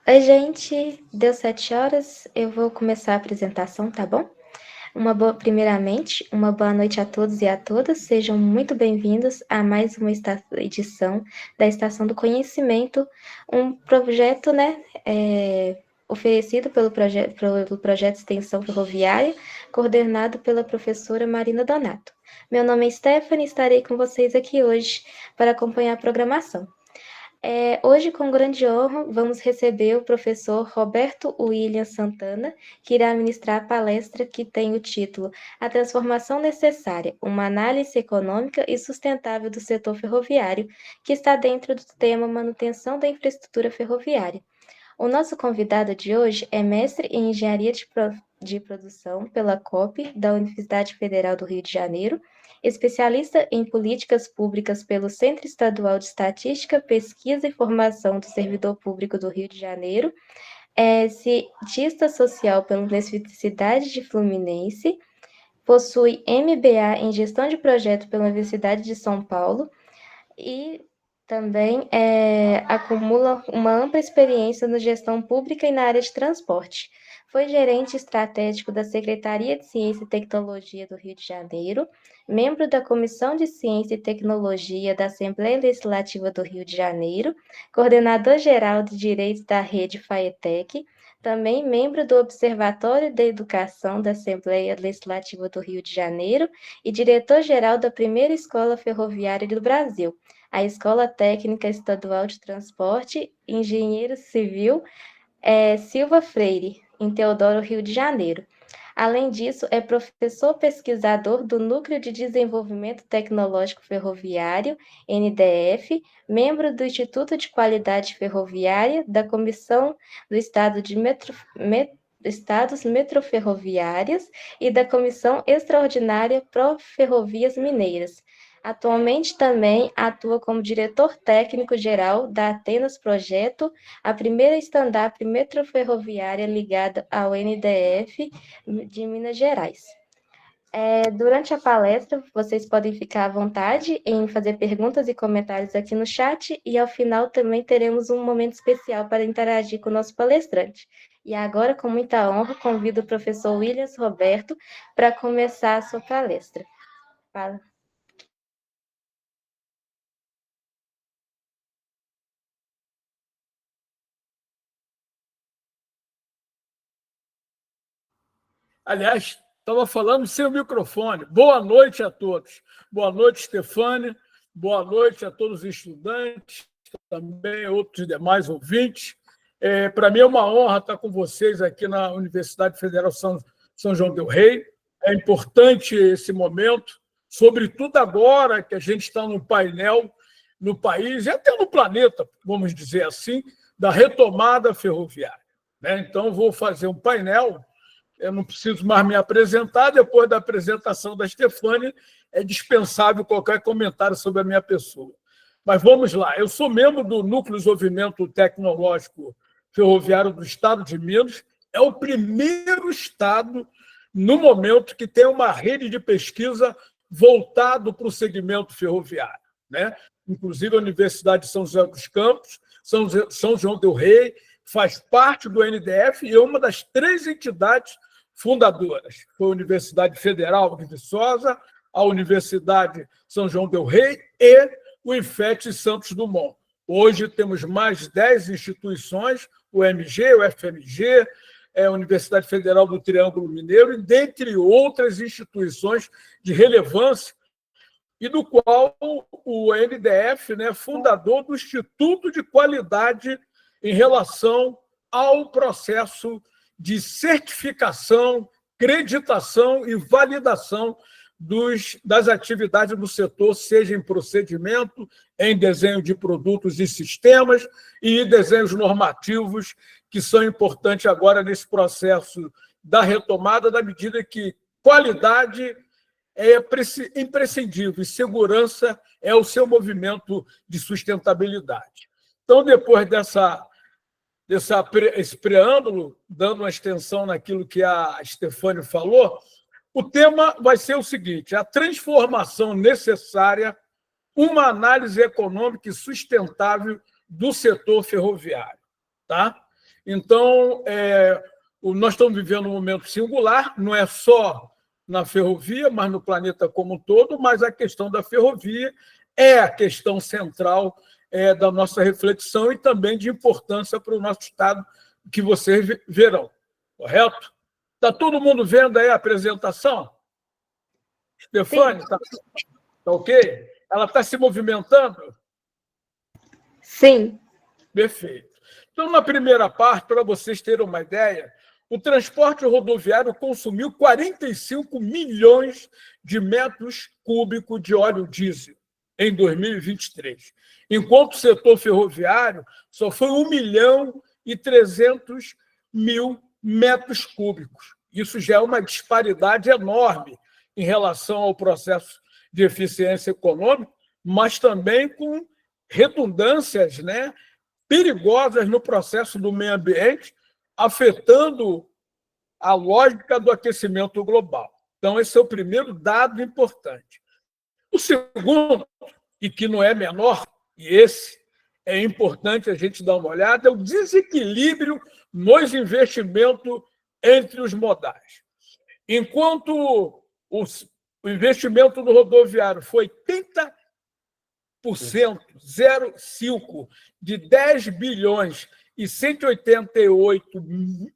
Oi, gente. Deu 7 horas. Eu vou começar a apresentação, tá bom? Primeiramente, uma boa noite a todos e a todas. Sejam muito bem-vindos a mais uma edição da Estação do Conhecimento, um projeto, oferecido pelo projeto de Extensão Ferroviária, coordenado pela professora Marina Donato. Meu nome é Stephanie e estarei com vocês aqui hoje para acompanhar a programação. Hoje, com grande honra, vamos receber o professor Roberto William Santana, que irá ministrar a palestra que tem o título A Transformação Necessária, uma análise econômica e sustentável do setor ferroviário, que está dentro do tema Manutenção da Infraestrutura Ferroviária. O nosso convidado de hoje é mestre em Engenharia de Produção pela COP, da Universidade Federal do Rio de Janeiro, especialista em políticas públicas pelo Centro Estadual de Estatística, Pesquisa e Formação do Servidor Público do Rio de Janeiro, cientista social pela Universidade de Fluminense, possui MBA em Gestão de Projeto pela Universidade de São Paulo e também acumula uma ampla experiência na gestão pública e na área de transporte. Foi gerente estratégico da Secretaria de Ciência e Tecnologia do Rio de Janeiro, membro da Comissão de Ciência e Tecnologia da Assembleia Legislativa do Rio de Janeiro, coordenador-geral de Direitos da Rede FAETEC, também membro do Observatório da Educação da Assembleia Legislativa do Rio de Janeiro e diretor-geral da primeira escola ferroviária do Brasil, a Escola Técnica Estadual de Transporte, Engenheiro Civil Silva Freire, em Teodoro, Rio de Janeiro. Além disso, é professor pesquisador do Núcleo de Desenvolvimento Tecnológico Ferroviário, NDF, membro do Instituto de Qualidade Ferroviária, da Comissão do Estado de Estados Metroferroviários e da Comissão Extraordinária Pro Ferrovias Mineiras. Atualmente também atua como diretor técnico-geral da Atenas Projeto, a primeira stand-up metroferroviária ligada ao NDF de Minas Gerais. Durante a palestra, vocês podem ficar à vontade em fazer perguntas e comentários aqui no chat, e ao final também teremos um momento especial para interagir com o nosso palestrante. E agora, com muita honra, convido o professor Williams Roberto para começar a sua palestra. Fala. Aliás, estava falando sem o microfone. Boa noite a todos. Boa noite, Stefane. Boa noite a todos os estudantes, também outros demais ouvintes. Para mim é uma honra estar com vocês aqui na Universidade Federal São João del Rei. É importante esse momento, sobretudo agora que a gente está no painel no país e até no planeta, vamos dizer assim, da retomada ferroviária. Então, vou fazer um painel. Eu não preciso mais me apresentar. Depois da apresentação da Stefane, é dispensável qualquer comentário sobre a minha pessoa. Mas vamos lá. Eu sou membro do Núcleo de Desenvolvimento Tecnológico Ferroviário do Estado de Minas. É o primeiro estado, no momento, que tem uma rede de pesquisa voltado para o segmento ferroviário. Inclusive, a Universidade de São José dos Campos, São João del Rei, faz parte do NDF e é uma das 3 entidades fundadoras. Foi a Universidade Federal de Viçosa, a Universidade São João del Rei e o INFET Santos Dumont. Hoje temos mais 10 instituições, o MG, o FMG, a Universidade Federal do Triângulo Mineiro, e dentre outras instituições de relevância, e do qual o NDF, fundador do Instituto de Qualidade em relação ao processo de certificação, creditação e validação das atividades do setor, seja em procedimento, em desenho de produtos e sistemas e desenhos normativos, que são importantes agora nesse processo da retomada, na medida que qualidade é imprescindível e segurança é o seu movimento de sustentabilidade. Então, depois esse preâmbulo, dando uma extensão naquilo que a Stefane falou, o tema vai ser o seguinte: a transformação necessária, uma análise econômica e sustentável do setor ferroviário. Então, nós estamos vivendo um momento singular, não é só na ferrovia, mas no planeta como um todo, mas a questão da ferrovia é a questão central da nossa reflexão e também de importância para o nosso Estado, que vocês verão, correto? Está todo mundo vendo aí a apresentação? Stefane, está ok? Ela está se movimentando? Sim. Perfeito. Então, na primeira parte, para vocês terem uma ideia, o transporte rodoviário consumiu 45 milhões de metros cúbicos de óleo diesel em 2023, enquanto o setor ferroviário só foi 1.300.000 metros cúbicos. Isso já é uma disparidade enorme em relação ao processo de eficiência econômica, mas também com redundâncias, né, perigosas no processo do meio ambiente, afetando a lógica do aquecimento global. Então, esse é o primeiro dado importante. O segundo, e que não é menor, e esse é importante a gente dar uma olhada, é o desequilíbrio nos investimentos entre os modais. Enquanto o investimento no rodoviário foi 0,5 de 10 bilhões e 188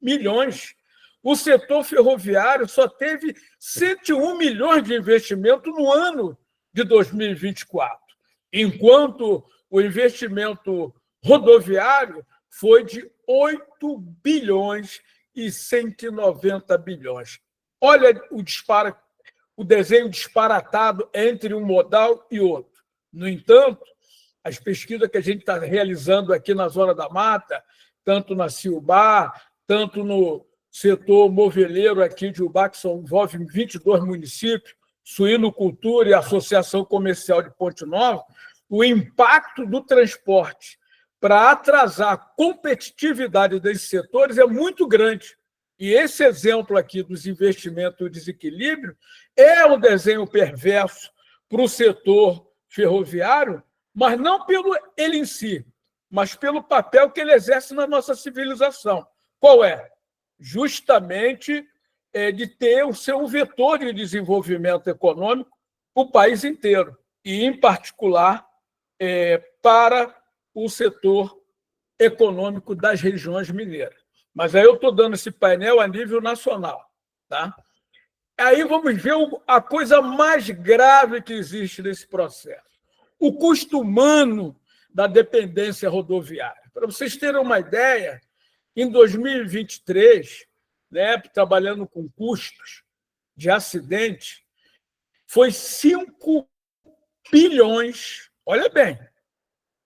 milhões, o setor ferroviário só teve 101 milhões de investimento no ano de 2024, enquanto o investimento rodoviário foi de 8 bilhões e 190 bilhões. Olha o desenho disparatado entre um modal e outro. No entanto, as pesquisas que a gente está realizando aqui na Zona da Mata, tanto na Ciubá, tanto no setor moveleiro aqui de Ubá, que envolve 22 municípios, suinocultura e Associação Comercial de Ponte Nova, o impacto do transporte para atrasar a competitividade desses setores é muito grande. E esse exemplo aqui dos investimentos e o desequilíbrio é um desenho perverso para o setor ferroviário, mas não pelo ele em si, mas pelo papel que ele exerce na nossa civilização. Qual é? Justamente de ter o seu vetor de desenvolvimento econômico para o país inteiro, e, em particular, para o setor econômico das regiões mineiras. Mas aí eu estou dando esse painel a nível nacional. Tá? Aí vamos ver a coisa mais grave que existe nesse processo. O custo humano da dependência rodoviária. Para vocês terem uma ideia, em 2023, né, trabalhando com custos de acidente, foi 5 bilhões, olha bem,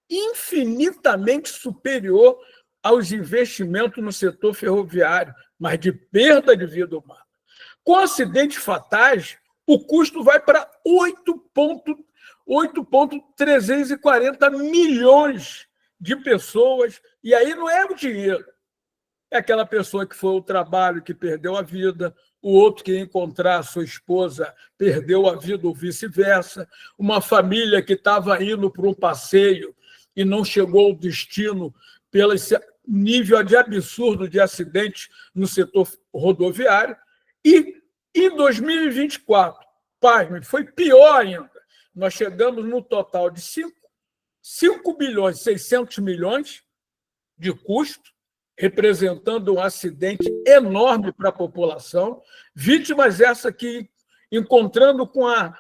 infinitamente superior aos investimentos no setor ferroviário, mas de perda de vida humana. Com acidentes fatais, o custo vai para 8,340 milhões de pessoas, e aí não é o dinheiro, é aquela pessoa que foi ao trabalho, que perdeu a vida, o outro que ia encontrar a sua esposa perdeu a vida ou vice-versa, uma família que estava indo para um passeio e não chegou ao destino pelo esse nível de absurdo de acidentes no setor rodoviário. E em 2024, pasme, foi pior ainda. Nós chegamos no total de 5 bilhões e 600 milhões de custo, representando um acidente enorme para a população, vítimas essa que, encontrando com a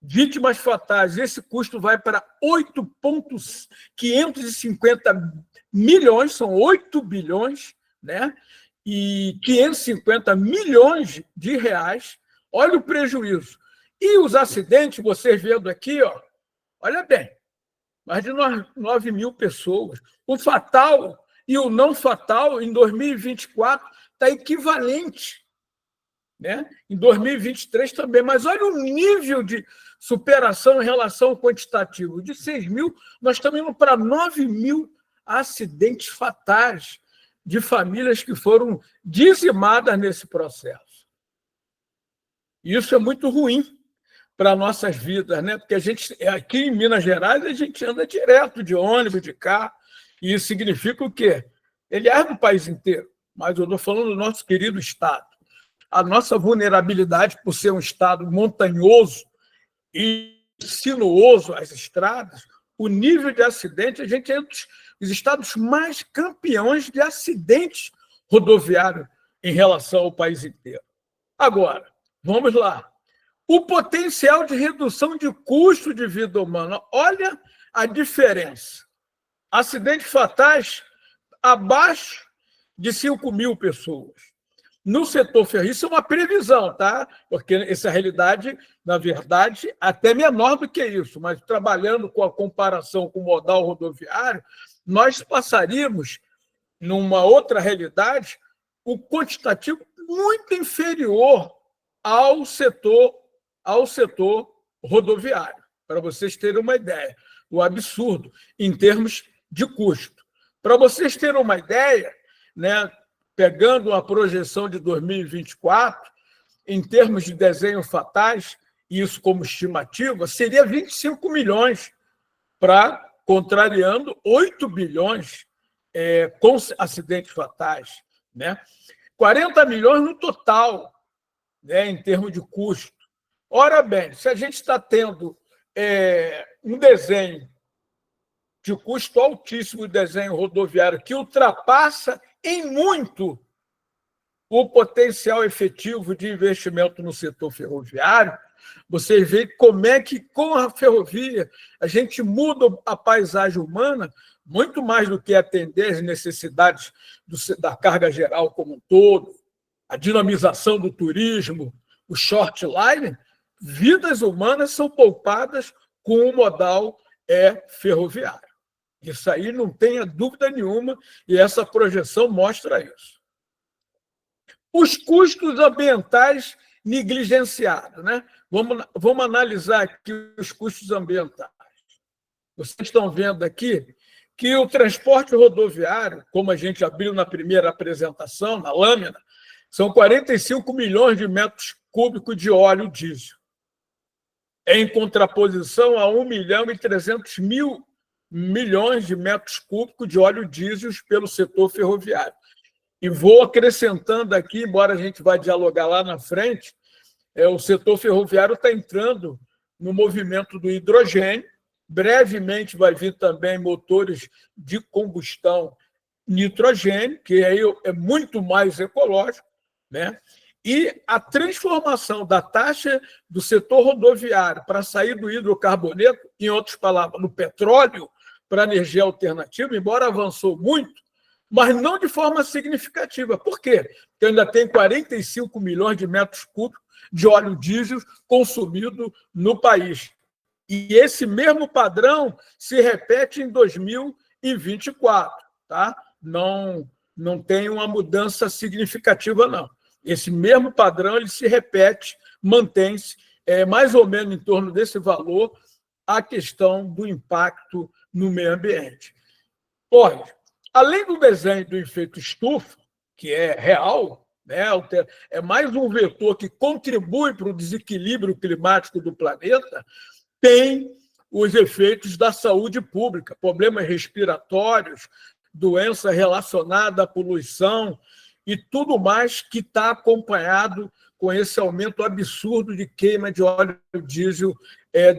vítimas fatais, esse custo vai para 8,550 milhões, são 8 bilhões, né? E 550 milhões de reais. Olha o prejuízo. E os acidentes, vocês vendo aqui, ó, olha bem, mais de 9 mil pessoas. O fatal e o não fatal, em 2024, está equivalente. Né? Em 2023 também. Mas olha o nível de superação em relação ao quantitativo. De 6 mil, nós estamos indo para 9 mil acidentes fatais de famílias que foram dizimadas nesse processo. Isso é muito ruim para nossas vidas, né? Porque a gente, aqui em Minas Gerais, a gente anda direto de ônibus, de carro, e isso significa o quê? Aliás, no país inteiro, mas eu estou falando do nosso querido Estado. A nossa vulnerabilidade, por ser um Estado montanhoso e sinuoso, as estradas, o nível de acidente, a gente é um dos estados mais campeões de acidentes rodoviários em relação ao país inteiro. Agora, vamos lá. O potencial de redução de custo de vida humana. Olha a diferença. Acidentes fatais abaixo de 5.000 pessoas. No setor ferroviário, isso é uma previsão, tá? Porque essa realidade, na verdade, até menor do que isso, mas trabalhando com a comparação com o modal rodoviário, nós passaríamos, numa outra realidade, o quantitativo muito inferior ao setor rodoviário, para vocês terem uma ideia, o absurdo em termos de custo. Para vocês terem uma ideia, né, pegando uma projeção de 2024, em termos de desenho fatais, isso como estimativa, seria 25 milhões, contrariando 8 bilhões com acidentes fatais. Né? 40 milhões no total, né, em termos de custo. Ora bem, se a gente está tendo um desenho de custo altíssimo, de desenho rodoviário, que ultrapassa em muito o potencial efetivo de investimento no setor ferroviário, vocês veem como é que, com a ferrovia, a gente muda a paisagem humana muito mais do que atender as necessidades da carga geral como um todo, a dinamização do turismo, o short line. Vidas humanas são poupadas com o modal ferroviário. Isso aí não tenha dúvida nenhuma, e essa projeção mostra isso. Os custos ambientais negligenciados. Né? Vamos analisar aqui os custos ambientais. Vocês estão vendo aqui que o transporte rodoviário, como a gente abriu na primeira apresentação, na lâmina, são 45 milhões de metros cúbicos de óleo diesel, em contraposição a 1.300.000 milhões de metros cúbicos de óleo diesel pelo setor ferroviário. E vou acrescentando aqui, embora a gente vá dialogar lá na frente, o setor ferroviário está entrando no movimento do hidrogênio. Brevemente vai vir também motores de combustão nitrogênio, que aí é muito mais ecológico, né? E a transformação da taxa do setor rodoviário para sair do hidrocarboneto, em outras palavras, no petróleo, para energia alternativa, embora avançou muito, mas não de forma significativa. Por quê? Porque ainda tem 45 milhões de metros cúbicos de óleo diesel consumido no país. E esse mesmo padrão se repete em 2024. Tá? Não tem uma mudança significativa, não. Esse mesmo padrão ele se repete, mantém-se mais ou menos em torno desse valor a questão do impacto no meio ambiente. Olha, além do desenho do efeito estufa, que é real, né, é mais um vetor que contribui para o desequilíbrio climático do planeta, tem os efeitos da saúde pública, problemas respiratórios, doença relacionada à poluição e tudo mais que está acompanhado com esse aumento absurdo de queima de óleo diesel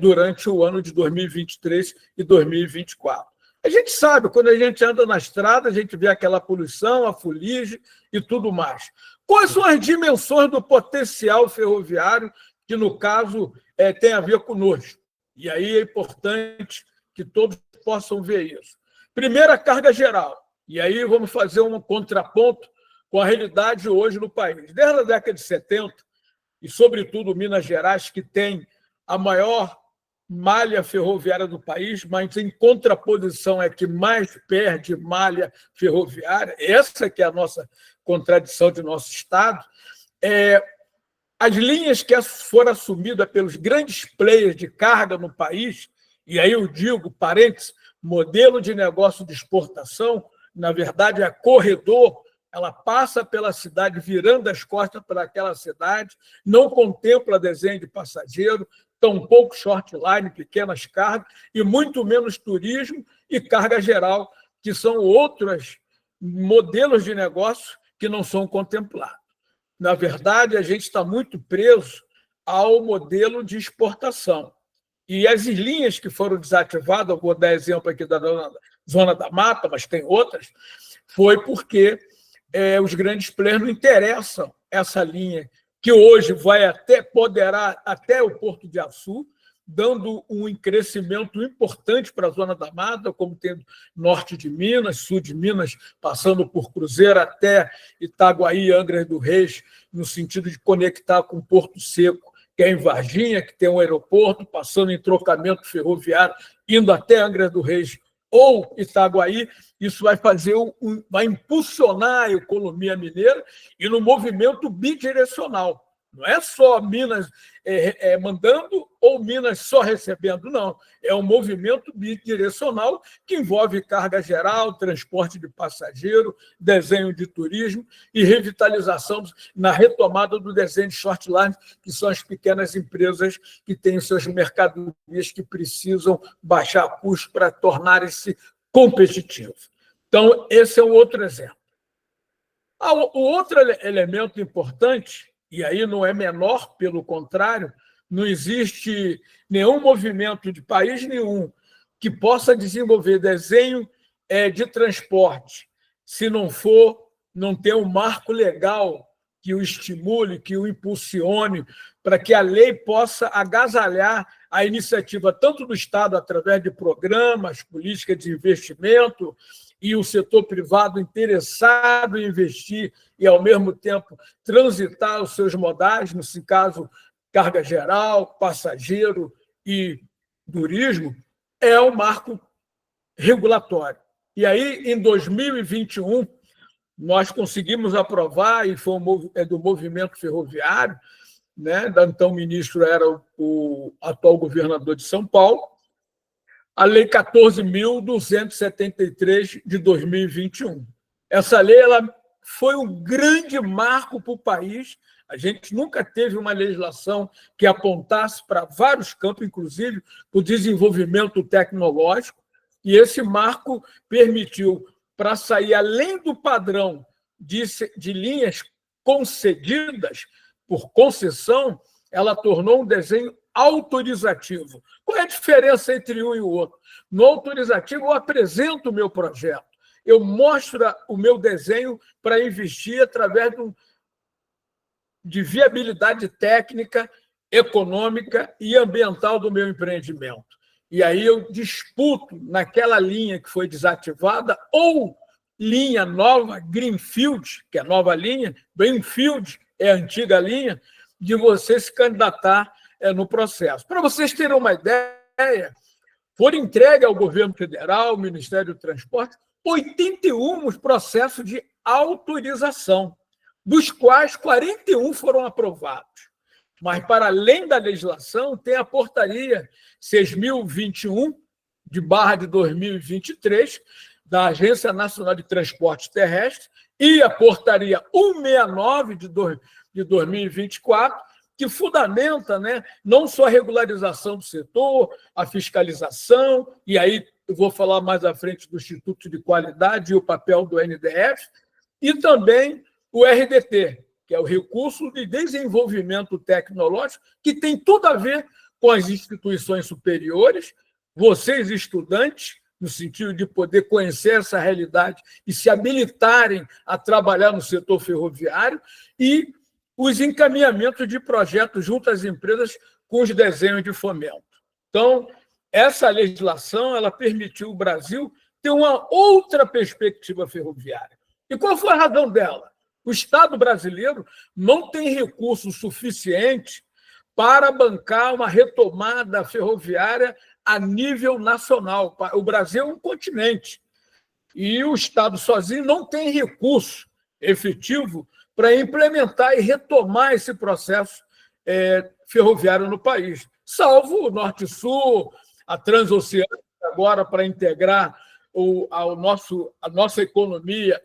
durante o ano de 2023 e 2024. A gente sabe, quando a gente anda na estrada, a gente vê aquela poluição, a fuligem e tudo mais. Quais são as dimensões do potencial ferroviário que, no caso, tem a ver conosco? E aí é importante que todos possam ver isso. Primeiro, a carga geral. E aí vamos fazer um contraponto com a realidade hoje no país. Desde a década de 70, e sobretudo Minas Gerais, que tem a maior malha ferroviária do país, mas em contraposição é que mais perde malha ferroviária, essa que é a nossa contradição de nosso Estado, as linhas que foram assumidas pelos grandes players de carga no país, e aí eu digo, parênteses, modelo de negócio de exportação, na verdade é corredor, ela passa pela cidade, virando as costas para aquela cidade, não contempla desenho de passageiro, tampouco short line, pequenas cargas, e muito menos turismo e carga geral, que são outras modelos de negócio que não são contemplados. Na verdade, a gente está muito preso ao modelo de exportação. E as linhas que foram desativadas, eu vou dar exemplo aqui da Zona da Mata, mas tem outras, foi porque os grandes players não interessam essa linha, que hoje poderá até o Porto de Açu, dando um crescimento importante para a Zona da Mata, como tem norte de Minas, sul de Minas, passando por Cruzeiro até Itaguaí e Angra do Reis, no sentido de conectar com Porto Seco, que é em Varginha, que tem um aeroporto, passando em trocamento ferroviário, indo até Angra do Reis ou Itaguaí. Isso vai impulsionar a economia mineira e no movimento bidirecional. Não é só Minas mandando ou Minas só recebendo, não. É um movimento bidirecional que envolve carga geral, transporte de passageiro, desenho de turismo e revitalização na retomada do desenho de short line, que são as pequenas empresas que têm suas mercadorias que precisam baixar custos para tornarem-se competitivos. Então, esse é um outro exemplo. O outro elemento importante, e aí não é menor, pelo contrário, não existe nenhum movimento de país nenhum que possa desenvolver desenho de transporte se não ter um marco legal que o estimule, que o impulsione, para que a lei possa agasalhar a iniciativa tanto do Estado através de programas, políticas de investimento, e o setor privado interessado em investir e, ao mesmo tempo, transitar os seus modais, nesse caso, carga geral, passageiro e turismo, é um marco regulatório. E aí, em 2021, nós conseguimos aprovar, e foi do movimento ferroviário, né? Então, o ministro era o atual governador de São Paulo, a Lei 14.273 de 2021. Essa lei foi um grande marco para o país. A gente nunca teve uma legislação que apontasse para vários campos, inclusive o desenvolvimento tecnológico, e esse marco permitiu, para sair além do padrão de linhas concedidas por concessão, ela tornou um desenho autorizativo. Qual é a diferença entre um e o outro? No autorizativo, eu apresento o meu projeto, eu mostro o meu desenho para investir através de viabilidade técnica, econômica e ambiental do meu empreendimento. E aí eu disputo naquela linha que foi desativada ou linha nova, Greenfield, que é a nova linha, Greenfield é a antiga linha, de você se candidatar no processo. Para vocês terem uma ideia, foram entregue ao governo federal, ao Ministério do Transporte, 81 processos de autorização, dos quais 41 foram aprovados. Mas, para além da legislação, tem a portaria 6.021, de 2023, da Agência Nacional de Transporte Terrestre, e a portaria 169, de 2024, que fundamenta, né, não só a regularização do setor, a fiscalização, e aí eu vou falar mais à frente do Instituto de Qualidade e o papel do NDF, e também o RDT, que é o Recurso de Desenvolvimento Tecnológico, que tem tudo a ver com as instituições superiores, vocês, estudantes, no sentido de poder conhecer essa realidade e se habilitarem a trabalhar no setor ferroviário, e os encaminhamentos de projetos junto às empresas com os desenhos de fomento. Então, essa legislação ela permitiu o Brasil ter uma outra perspectiva ferroviária. E qual foi a razão dela? O Estado brasileiro não tem recursos suficientes para bancar uma retomada ferroviária a nível nacional. O Brasil é um continente e o Estado sozinho não tem recurso efetivo para implementar e retomar esse processo ferroviário no país, salvo o Norte-Sul, a Transoceânica, agora para integrar a nossa economia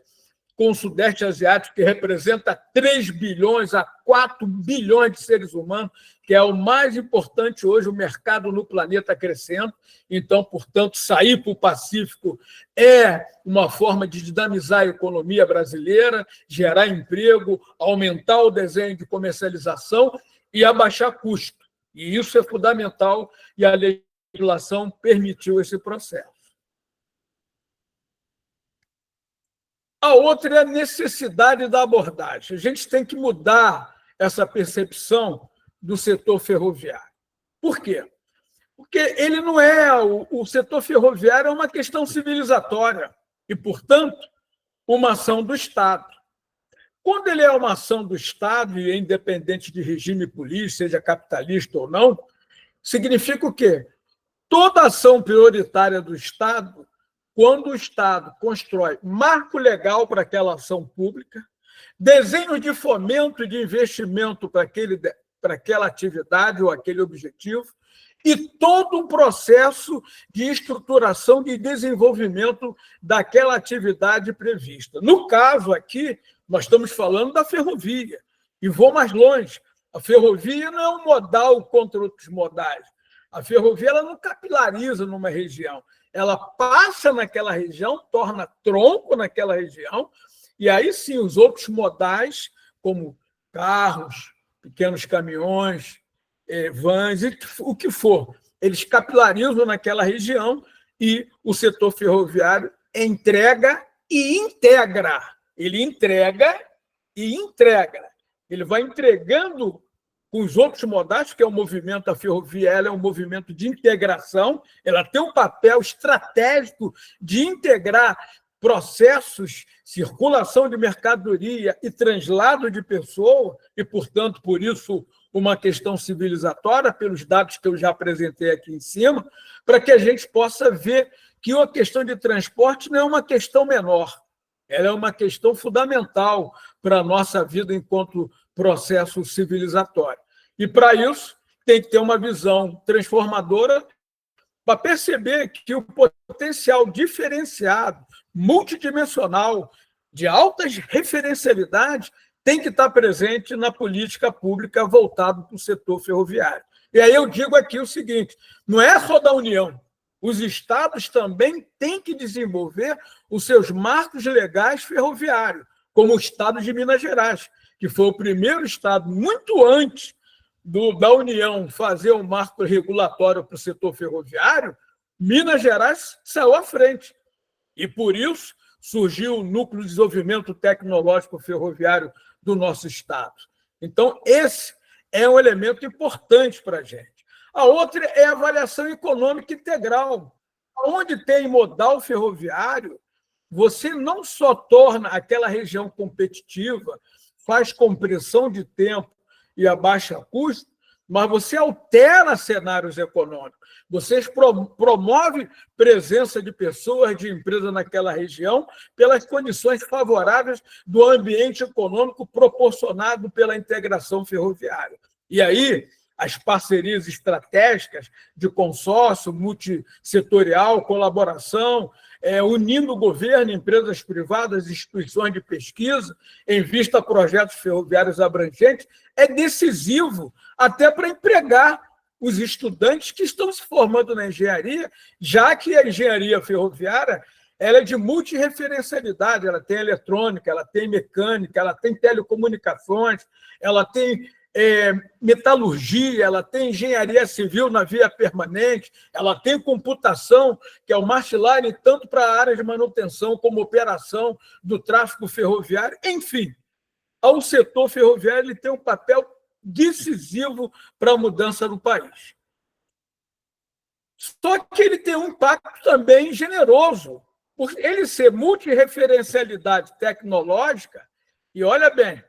com o Sudeste Asiático, que representa 3 bilhões a 4 bilhões de seres humanos, que é o mais importante hoje, o mercado no planeta crescendo. Então, portanto, sair para o Pacífico é uma forma de dinamizar a economia brasileira, gerar emprego, aumentar o desenho de comercialização e abaixar custo. E isso é fundamental, e a legislação permitiu esse processo. A outra é a necessidade da abordagem. A gente tem que mudar essa percepção do setor ferroviário. Por quê? Porque ele não é... O setor ferroviário é uma questão civilizatória e, portanto, uma ação do Estado. Quando ele é uma ação do Estado, e é independente de regime político, seja capitalista ou não, significa o quê? Toda ação prioritária do Estado, quando o Estado constrói marco legal para aquela ação pública, desenhos de fomento e de investimento para aquela atividade ou aquele objetivo, e todo um processo de estruturação de desenvolvimento daquela atividade prevista. No caso aqui, nós estamos falando da ferrovia, e vou mais longe. A ferrovia não é um modal contra outros modais. A ferrovia ela não capilariza numa região. Ela passa naquela região, torna tronco naquela região, e aí sim os outros modais, como carros, pequenos caminhões, vans, o que for, eles capilarizam naquela região e o setor ferroviário entrega e integra. Ele entrega e entrega. Ele vai entregando com os outros modais, que é o movimento da ferrovia, ela é um movimento de integração, ela tem um papel estratégico de integrar processos, circulação de mercadoria e translado de pessoa, e, portanto, por isso, uma questão civilizatória, pelos dados que eu já apresentei aqui em cima, para que a gente possa ver que a questão de transporte não é uma questão menor, ela é uma questão fundamental para a nossa vida enquanto processo civilizatório. E, para isso, tem que ter uma visão transformadora para perceber que o potencial diferenciado, multidimensional, de altas referencialidades, tem que estar presente na política pública voltada para o setor ferroviário. E aí eu digo aqui o seguinte, não é só da União, os estados também têm que desenvolver os seus marcos legais ferroviários, como o estado de Minas Gerais, que foi o primeiro estado, muito antes da União fazer um marco regulatório para o setor ferroviário, Minas Gerais saiu à frente. E, por isso, surgiu o Núcleo de Desenvolvimento Tecnológico Ferroviário do nosso estado. Então, esse é um elemento importante para a gente. A outra é a avaliação econômica integral. Onde tem modal ferroviário, você não só torna aquela região competitiva, faz compressão de tempo e abaixa custo, mas você altera cenários econômicos. Você promove presença de pessoas, de empresas naquela região, pelas condições favoráveis do ambiente econômico proporcionado pela integração ferroviária. E aí, as parcerias estratégicas de consórcio, multissetorial, colaboração, unindo o governo, empresas privadas, instituições de pesquisa, em vista a projetos ferroviários abrangentes, é decisivo até para empregar os estudantes que estão se formando na engenharia, já que a engenharia ferroviária ela é de multirreferencialidade, ela tem eletrônica, ela tem mecânica, ela tem telecomunicações, ela tem metalurgia, ela tem engenharia civil na via permanente, ela tem computação, que é o machine learning, tanto para a área de manutenção como operação do tráfego ferroviário. Enfim, o setor ferroviário ele tem um papel decisivo para a mudança do país. Só que ele tem um impacto também generoso, por ele ser multirreferencialidade tecnológica, e olha bem,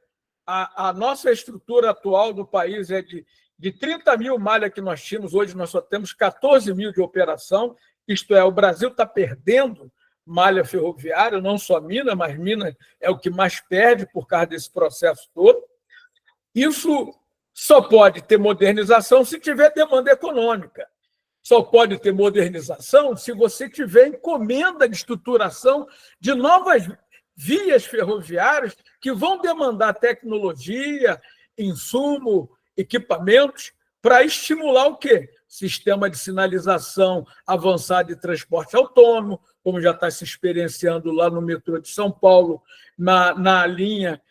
a nossa estrutura atual do país é de 30 mil malhas que nós tínhamos, hoje nós só temos 14 mil de operação, isto é, o Brasil está perdendo malha ferroviária, não só Minas, mas Minas é o que mais perde por causa desse processo todo. Isso só pode ter modernização se tiver demanda econômica. Só pode ter modernização se você tiver encomenda de estruturação de novas vias ferroviárias que vão demandar tecnologia, insumo, equipamentos para estimular o quê? Sistema de sinalização avançado de transporte autônomo, como já está se experienciando lá no metrô de São Paulo, na linha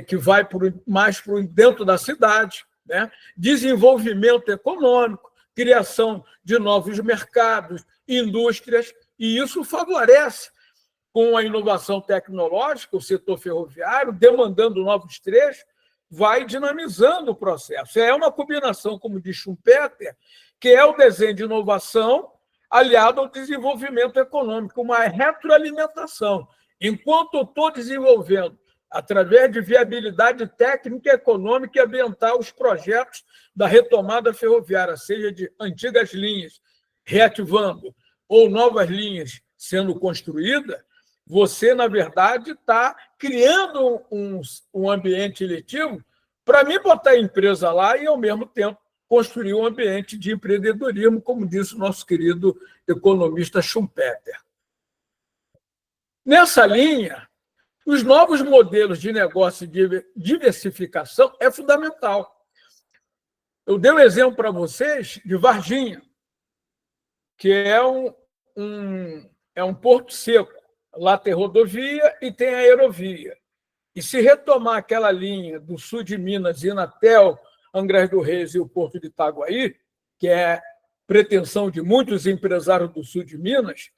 que vai mais para dentro da cidade, né? Desenvolvimento econômico, criação de novos mercados, indústrias, e isso favorece, com a inovação tecnológica, o setor ferroviário, demandando novos trechos, vai dinamizando o processo. É uma combinação, como diz Schumpeter, que é o desenho de inovação aliado ao desenvolvimento econômico, uma retroalimentação. Enquanto eu estou desenvolvendo, através de viabilidade técnica, econômica e ambiental, os projetos da retomada ferroviária, seja de antigas linhas reativando ou novas linhas sendo construídas, você, na verdade, está criando um ambiente eletivo para mim botar a empresa lá e, ao mesmo tempo, construir um ambiente de empreendedorismo, como disse o nosso querido economista Schumpeter. Nessa linha, os novos modelos de negócio de diversificação é fundamental. Eu dei um exemplo para vocês de Varginha, que é um porto seco. Lá tem rodovia e tem aerovia. E se retomar aquela linha do sul de Minas, indo até o Angra dos Reis e o Porto de Itaguaí, que é pretensão de muitos empresários do sul de Minas,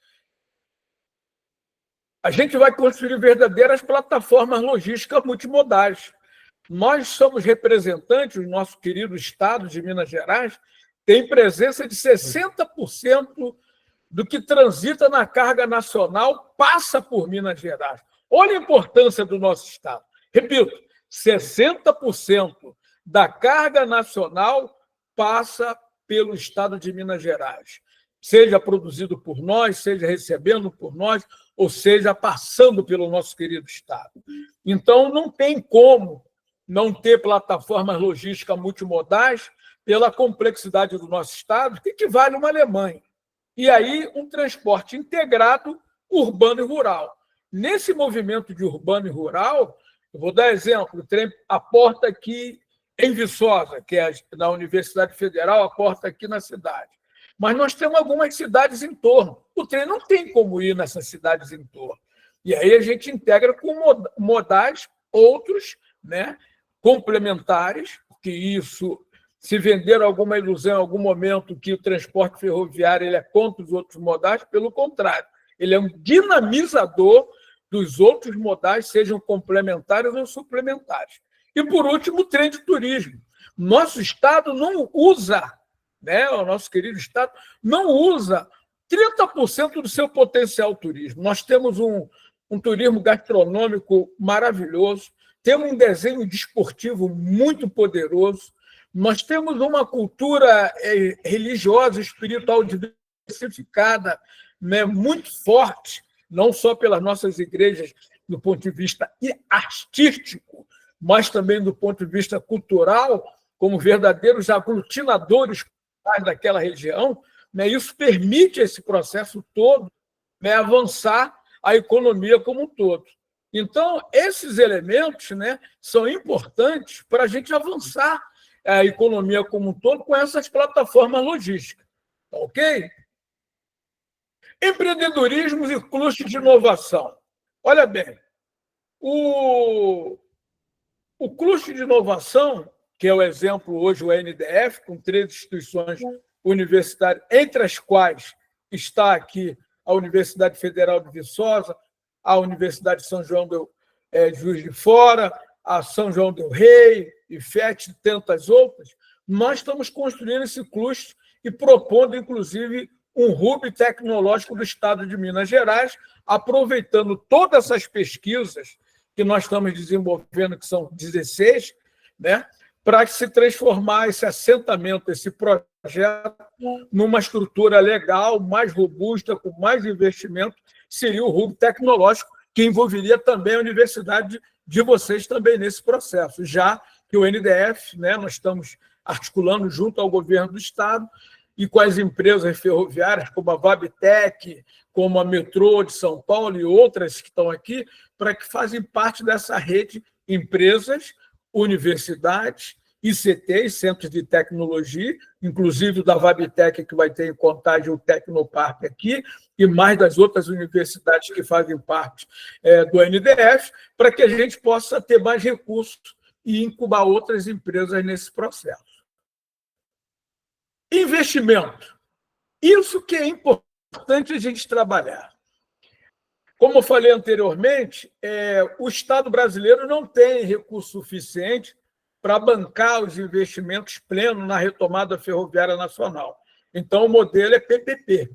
a gente vai construir verdadeiras plataformas logísticas multimodais. Nós somos representantes, o nosso querido estado de Minas Gerais tem presença de 60% do que transita na carga nacional passa por Minas Gerais. Olha a importância do nosso estado. Repito, 60% da carga nacional passa pelo estado de Minas Gerais, seja produzido por nós, seja recebendo por nós, ou seja, passando pelo nosso querido estado. Então, não tem como não ter plataformas logísticas multimodais pela complexidade do nosso estado, que equivale a uma Alemanha. E aí, um transporte integrado urbano e rural. Nesse movimento de urbano e rural, eu vou dar exemplo, o trem aporta aqui em Viçosa, que é da Universidade Federal, aporta aqui na cidade. Mas nós temos algumas cidades em torno. O trem não tem como ir nessas cidades em torno. E aí a gente integra com modais outros, né, complementares, porque isso, se vender alguma ilusão em algum momento que o transporte ferroviário ele é contra os outros modais, pelo contrário, ele é um dinamizador dos outros modais, sejam complementares ou suplementares. E, por último, o trem de turismo. Nosso Estado não usa, né, o nosso querido Estado, não usa 30% do seu potencial turismo. Nós temos um turismo gastronômico maravilhoso, temos um desenho desportivo muito poderoso, nós temos uma cultura religiosa, espiritual diversificada, né, muito forte, não só pelas nossas igrejas do ponto de vista artístico, mas também do ponto de vista cultural, como verdadeiros aglutinadores daquela região, né? Isso permite esse processo todo, né, avançar a economia como um todo. Então, esses elementos, né, são importantes para a gente avançar a economia como um todo com essas plataformas logísticas. Tá ok? Empreendedorismo e cluster de inovação. Olha bem, o cluster de inovação, que é o exemplo hoje, o NDF, com 3 instituições universitárias, entre as quais está aqui a Universidade Federal de Viçosa, a Universidade de São João Juiz de Fora, a São João del Rei, IFET e tantas outras, nós estamos construindo esse cluster e propondo, inclusive, um hub tecnológico do estado de Minas Gerais, aproveitando todas essas pesquisas que nós estamos desenvolvendo, que são 16, né, para se transformar esse assentamento, esse projeto, numa estrutura legal, mais robusta, com mais investimento, seria o hub tecnológico, que envolveria também a universidade de vocês também nesse processo, já que o NDF, né, nós estamos articulando junto ao governo do Estado, e com as empresas ferroviárias, como a Vabtec, como a Metrô de São Paulo e outras que estão aqui, para que fazem parte dessa rede empresas, universidades, ICTs, centros de tecnologia, inclusive da Vabtec, que vai ter em Contagem o Tecnoparque aqui, e mais das outras universidades que fazem parte do NDF, para que a gente possa ter mais recursos e incubar outras empresas nesse processo. Investimento. Isso que é importante a gente trabalhar. Como eu falei anteriormente, o Estado brasileiro não tem recurso suficiente para bancar os investimentos plenos na retomada ferroviária nacional. Então, o modelo é PPP,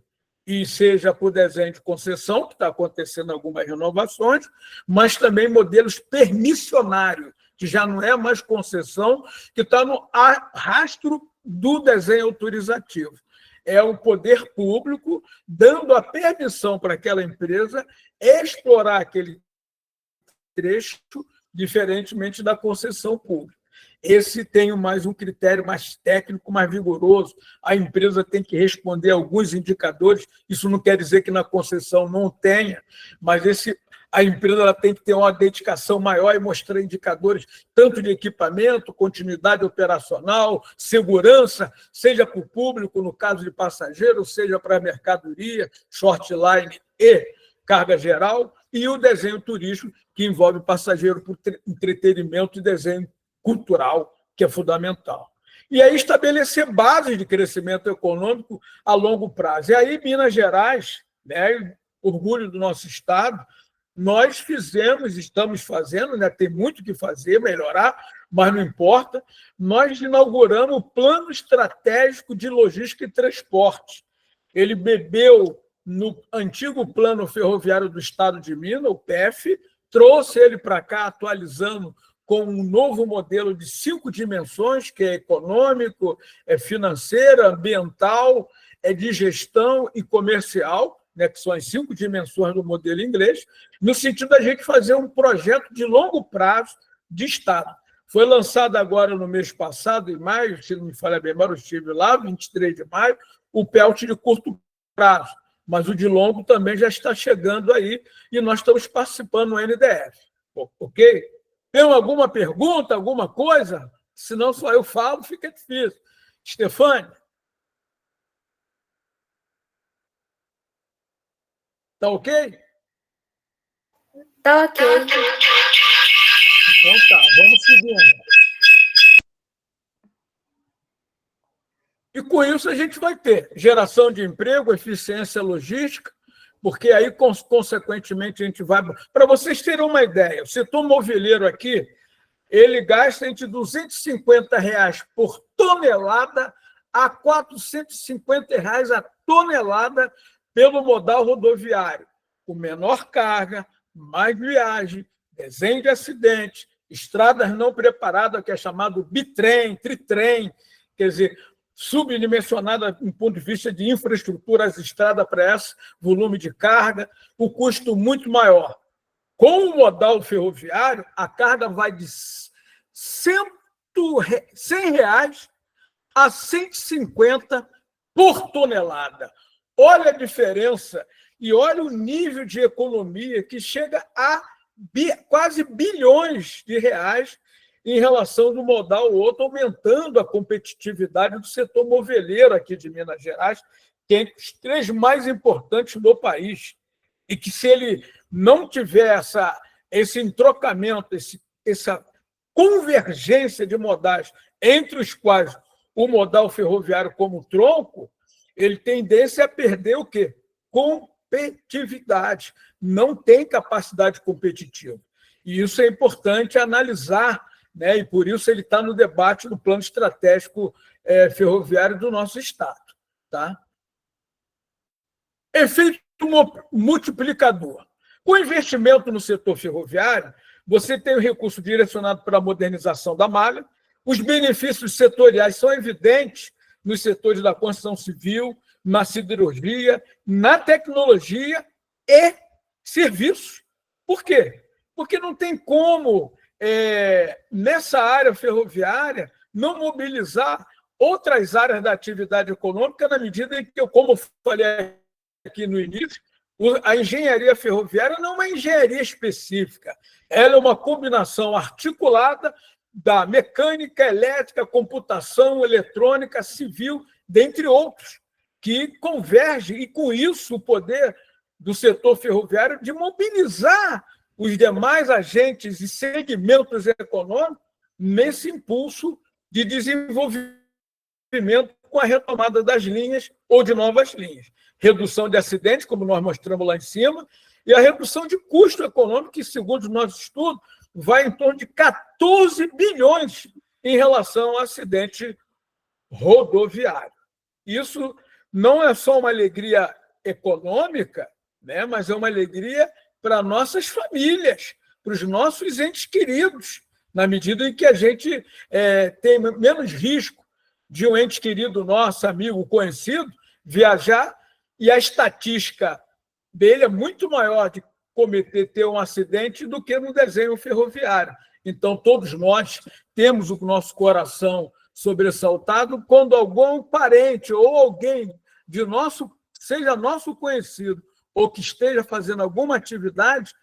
e seja por desenho de concessão, que está acontecendo algumas renovações, mas também modelos permissionários, que já não é mais concessão, que está no rastro do desenho autorizativo. É o poder público dando a permissão para aquela empresa explorar aquele trecho, diferentemente da concessão pública. Esse tem mais um critério mais técnico, mais vigoroso. A empresa tem que responder a alguns indicadores. Isso não quer dizer que na concessão não tenha, mas a empresa ela tem que ter uma dedicação maior e mostrar indicadores tanto de equipamento, continuidade operacional, segurança, seja para o público, no caso de passageiro, seja para a mercadoria, shortline e carga geral, e o desenho turístico, que envolve passageiro por entretenimento e desenho cultural, que é fundamental. E aí estabelecer bases de crescimento econômico a longo prazo. E aí, Minas Gerais, né, orgulho do nosso Estado, nós fizemos, estamos fazendo, né, tem muito que fazer, melhorar, mas não importa, nós inauguramos o Plano Estratégico de Logística e Transporte. Ele bebeu no antigo Plano Ferroviário do Estado de Minas, o PEF, trouxe ele para cá, atualizando com um novo modelo de 5 dimensões, que é econômico, é financeira, ambiental, é de gestão e comercial, né, que são as 5 dimensões do modelo inglês, no sentido da gente fazer um projeto de longo prazo de Estado. Foi lançado agora no mês passado, em maio, se não me falha bem, eu estive lá, 23 de maio, o PELT de curto prazo, mas o de longo também já está chegando aí, e nós estamos participando no NDF. Ok? Tem alguma pergunta, alguma coisa? Senão só eu falo, fica difícil. Stefane? Tá ok? Tá ok. Então tá, vamos seguindo. E com isso a gente vai ter geração de emprego, eficiência logística, porque aí, consequentemente, a gente vai... Para vocês terem uma ideia, o setor moveleiro aqui, ele gasta entre R$ 250 por tonelada a R$ 450 a tonelada pelo modal rodoviário, com menor carga, mais viagem, desenho de acidente, estradas não preparadas, que é chamado bitrem, tritrem, quer dizer, subdimensionada do ponto de vista de infraestrutura, as estradas para esse volume de carga, o custo muito maior. Com o modal ferroviário, a carga vai de R$ 100 a 150 por tonelada. Olha a diferença e olha o nível de economia que chega a quase bilhões de reais em relação do modal ao outro, aumentando a competitividade do setor moveleiro aqui de Minas Gerais, que é os 3 mais importantes do país. E que, se ele não tiver esse entrocamento, essa convergência de modais, entre os quais o modal ferroviário como tronco, ele tem tendência a perder o quê? Competitividade. Não tem capacidade competitiva. E isso é importante analisar, né? E por isso ele está no debate do plano estratégico ferroviário do nosso Estado. Tá? Efeito multiplicador. Com investimento no setor ferroviário, você tem o recurso direcionado para a modernização da malha, os benefícios setoriais são evidentes nos setores da construção civil, na siderurgia, na tecnologia e serviços. Por quê? Porque não tem como, nessa área ferroviária, não mobilizar outras áreas da atividade econômica, na medida em que, como eu falei aqui no início, a engenharia ferroviária não é uma engenharia específica, ela é uma combinação articulada da mecânica, elétrica, computação, eletrônica, civil, dentre outros, que converge, e com isso o poder do setor ferroviário de mobilizar os demais agentes e segmentos econômicos nesse impulso de desenvolvimento com a retomada das linhas ou de novas linhas. Redução de acidentes, como nós mostramos lá em cima, e a redução de custo econômico, que, segundo o nosso estudo, vai em torno de 14 bilhões em relação ao acidente rodoviário. Isso não é só uma alegria econômica, né, mas é uma alegria para nossas famílias, para os nossos entes queridos, na medida em que a gente tem menos risco de um ente querido nosso, amigo, conhecido, viajar, e a estatística dele é muito maior de ter um acidente do que no desenho ferroviário. Então, todos nós temos o nosso coração sobressaltado quando algum parente ou alguém de seja nosso conhecido ou que esteja fazendo alguma atividade,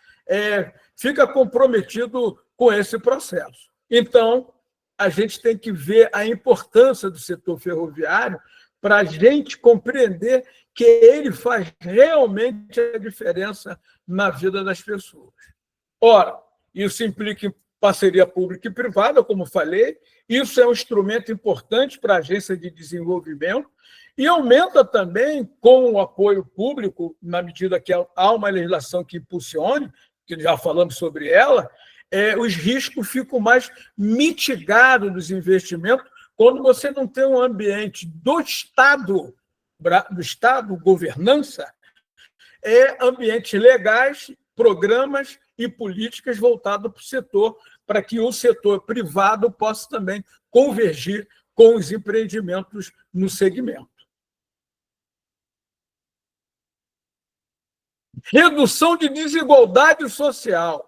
fica comprometido com esse processo. Então, a gente tem que ver a importância do setor ferroviário para a gente compreender que ele faz realmente a diferença na vida das pessoas. Ora, isso implica em parceria pública e privada, como falei, isso é um instrumento importante para a agência de desenvolvimento e aumenta também, com o apoio público, na medida que há uma legislação que impulsione, que já falamos sobre ela, os riscos ficam mais mitigados dos investimentos quando você não tem um ambiente do Estado, governança, ambientes legais, programas e políticas voltados para o setor, para que o setor privado possa também convergir com os empreendimentos no segmento. Redução de desigualdade social.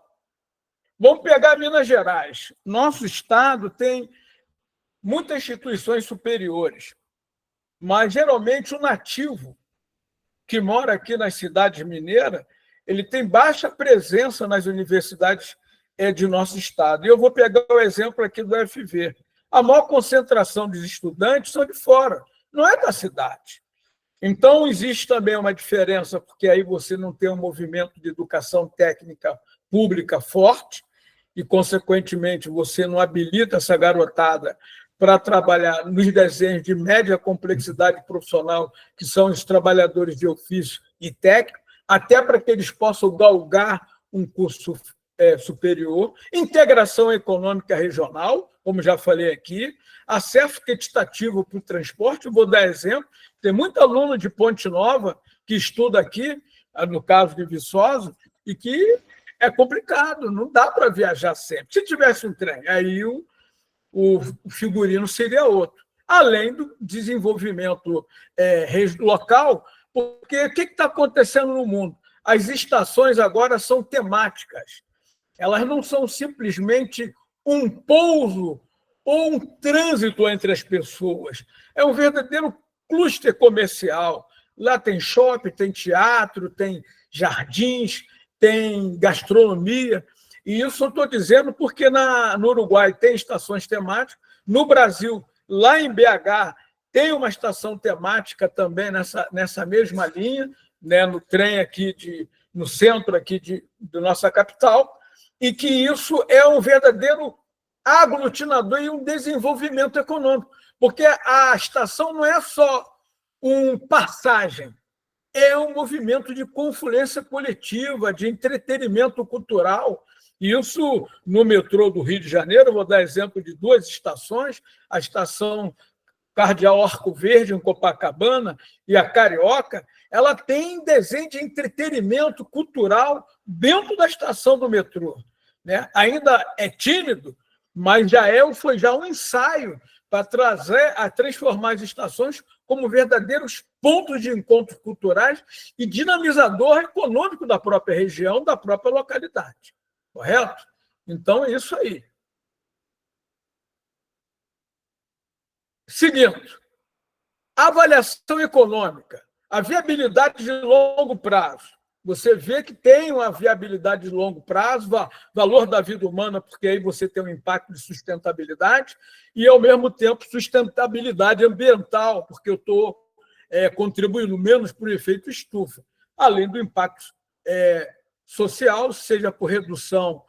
Vamos pegar Minas Gerais. Nosso estado tem muitas instituições superiores, mas, geralmente, o nativo que mora aqui nas cidades mineiras, ele tem baixa presença nas universidades de nosso estado. E eu vou pegar o exemplo aqui do UFV. A maior concentração dos estudantes são de fora, não é da cidade. Então, existe também uma diferença, porque aí você não tem um movimento de educação técnica pública forte e, consequentemente, você não habilita essa garotada para trabalhar nos desenhos de média complexidade profissional, que são os trabalhadores de ofício e técnico, até para que eles possam galgar um curso superior, integração econômica regional, como já falei aqui, acesso equitativo para o transporte. Vou dar exemplo, tem muito aluno de Ponte Nova que estuda aqui, no caso de Viçosa, e que é complicado, não dá para viajar sempre. Se tivesse um trem, aí o figurino seria outro. Além do desenvolvimento local, porque o que está acontecendo no mundo? As estações agora são temáticas. Elas não são simplesmente um pouso ou um trânsito entre as pessoas. É um verdadeiro cluster comercial. Lá tem shopping, tem teatro, tem jardins, tem gastronomia. E isso eu estou dizendo porque no Uruguai tem estações temáticas, no Brasil, lá em BH, tem uma estação temática também nessa mesma linha, né, no trem aqui, no centro aqui da nossa capital, e que isso é um verdadeiro aglutinador e um desenvolvimento econômico, porque a estação não é só uma passagem, é um movimento de confluência coletiva, de entretenimento cultural. E isso, no metrô do Rio de Janeiro, vou dar exemplo de duas estações, a estação Cardeal Arco Verde, em Copacabana, e a Carioca, ela tem desenho de entretenimento cultural dentro da estação do metrô, né? Ainda é tímido, mas foi já um ensaio para transformar as estações como verdadeiros pontos de encontro culturais e dinamizador econômico da própria região, da própria localidade. Correto? Então, é isso aí. Seguindo, avaliação econômica, a viabilidade de longo prazo. Você vê que tem uma viabilidade de longo prazo, valor da vida humana, porque aí você tem um impacto de sustentabilidade, e, ao mesmo tempo, sustentabilidade ambiental, porque eu estou contribuindo menos para o efeito estufa, além do impacto social, seja por redução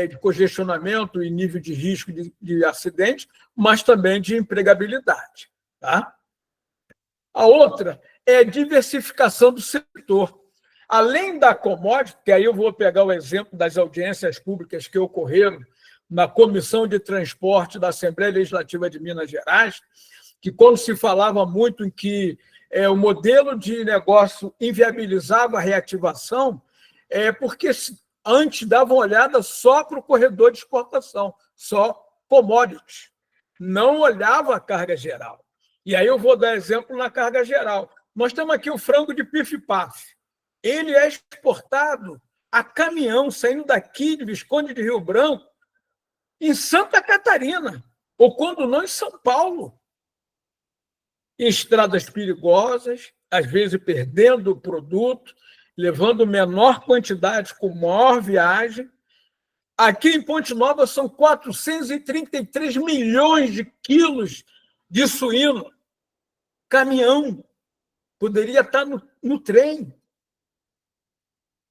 de congestionamento e nível de risco de acidente, mas também de empregabilidade. Tá? A outra é a diversificação do setor. Além da commodity, que aí eu vou pegar o exemplo das audiências públicas que ocorreram na Comissão de Transporte da Assembleia Legislativa de Minas Gerais, que quando se falava muito em que o modelo de negócio inviabilizava a reativação, porque antes dava uma olhada só para o corredor de exportação, só commodities, não olhava a carga geral. E aí eu vou dar exemplo na carga geral. Nós temos aqui o frango de pif-paf. Ele é exportado a caminhão, saindo daqui de Visconde de Rio Branco, em Santa Catarina, ou quando não, em São Paulo. Em estradas perigosas, às vezes perdendo o produto, levando menor quantidade com maior viagem. Aqui em Ponte Nova são 433 milhões de quilos de suíno. Caminhão. Poderia estar no trem.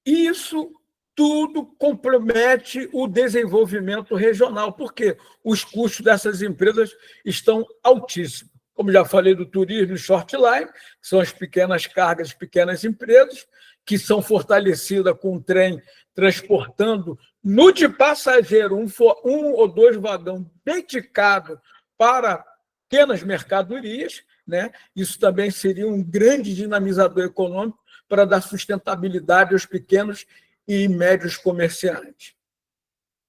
Isso tudo compromete o desenvolvimento regional, porque os custos dessas empresas estão altíssimos. Como já falei do turismo e shortline, que são as pequenas cargas, pequenas empresas, que são fortalecidas com o trem transportando no de passageiro um ou dois vagões dedicados para pequenas mercadorias, né? Isso também seria um grande dinamizador econômico para dar sustentabilidade aos pequenos e médios comerciantes.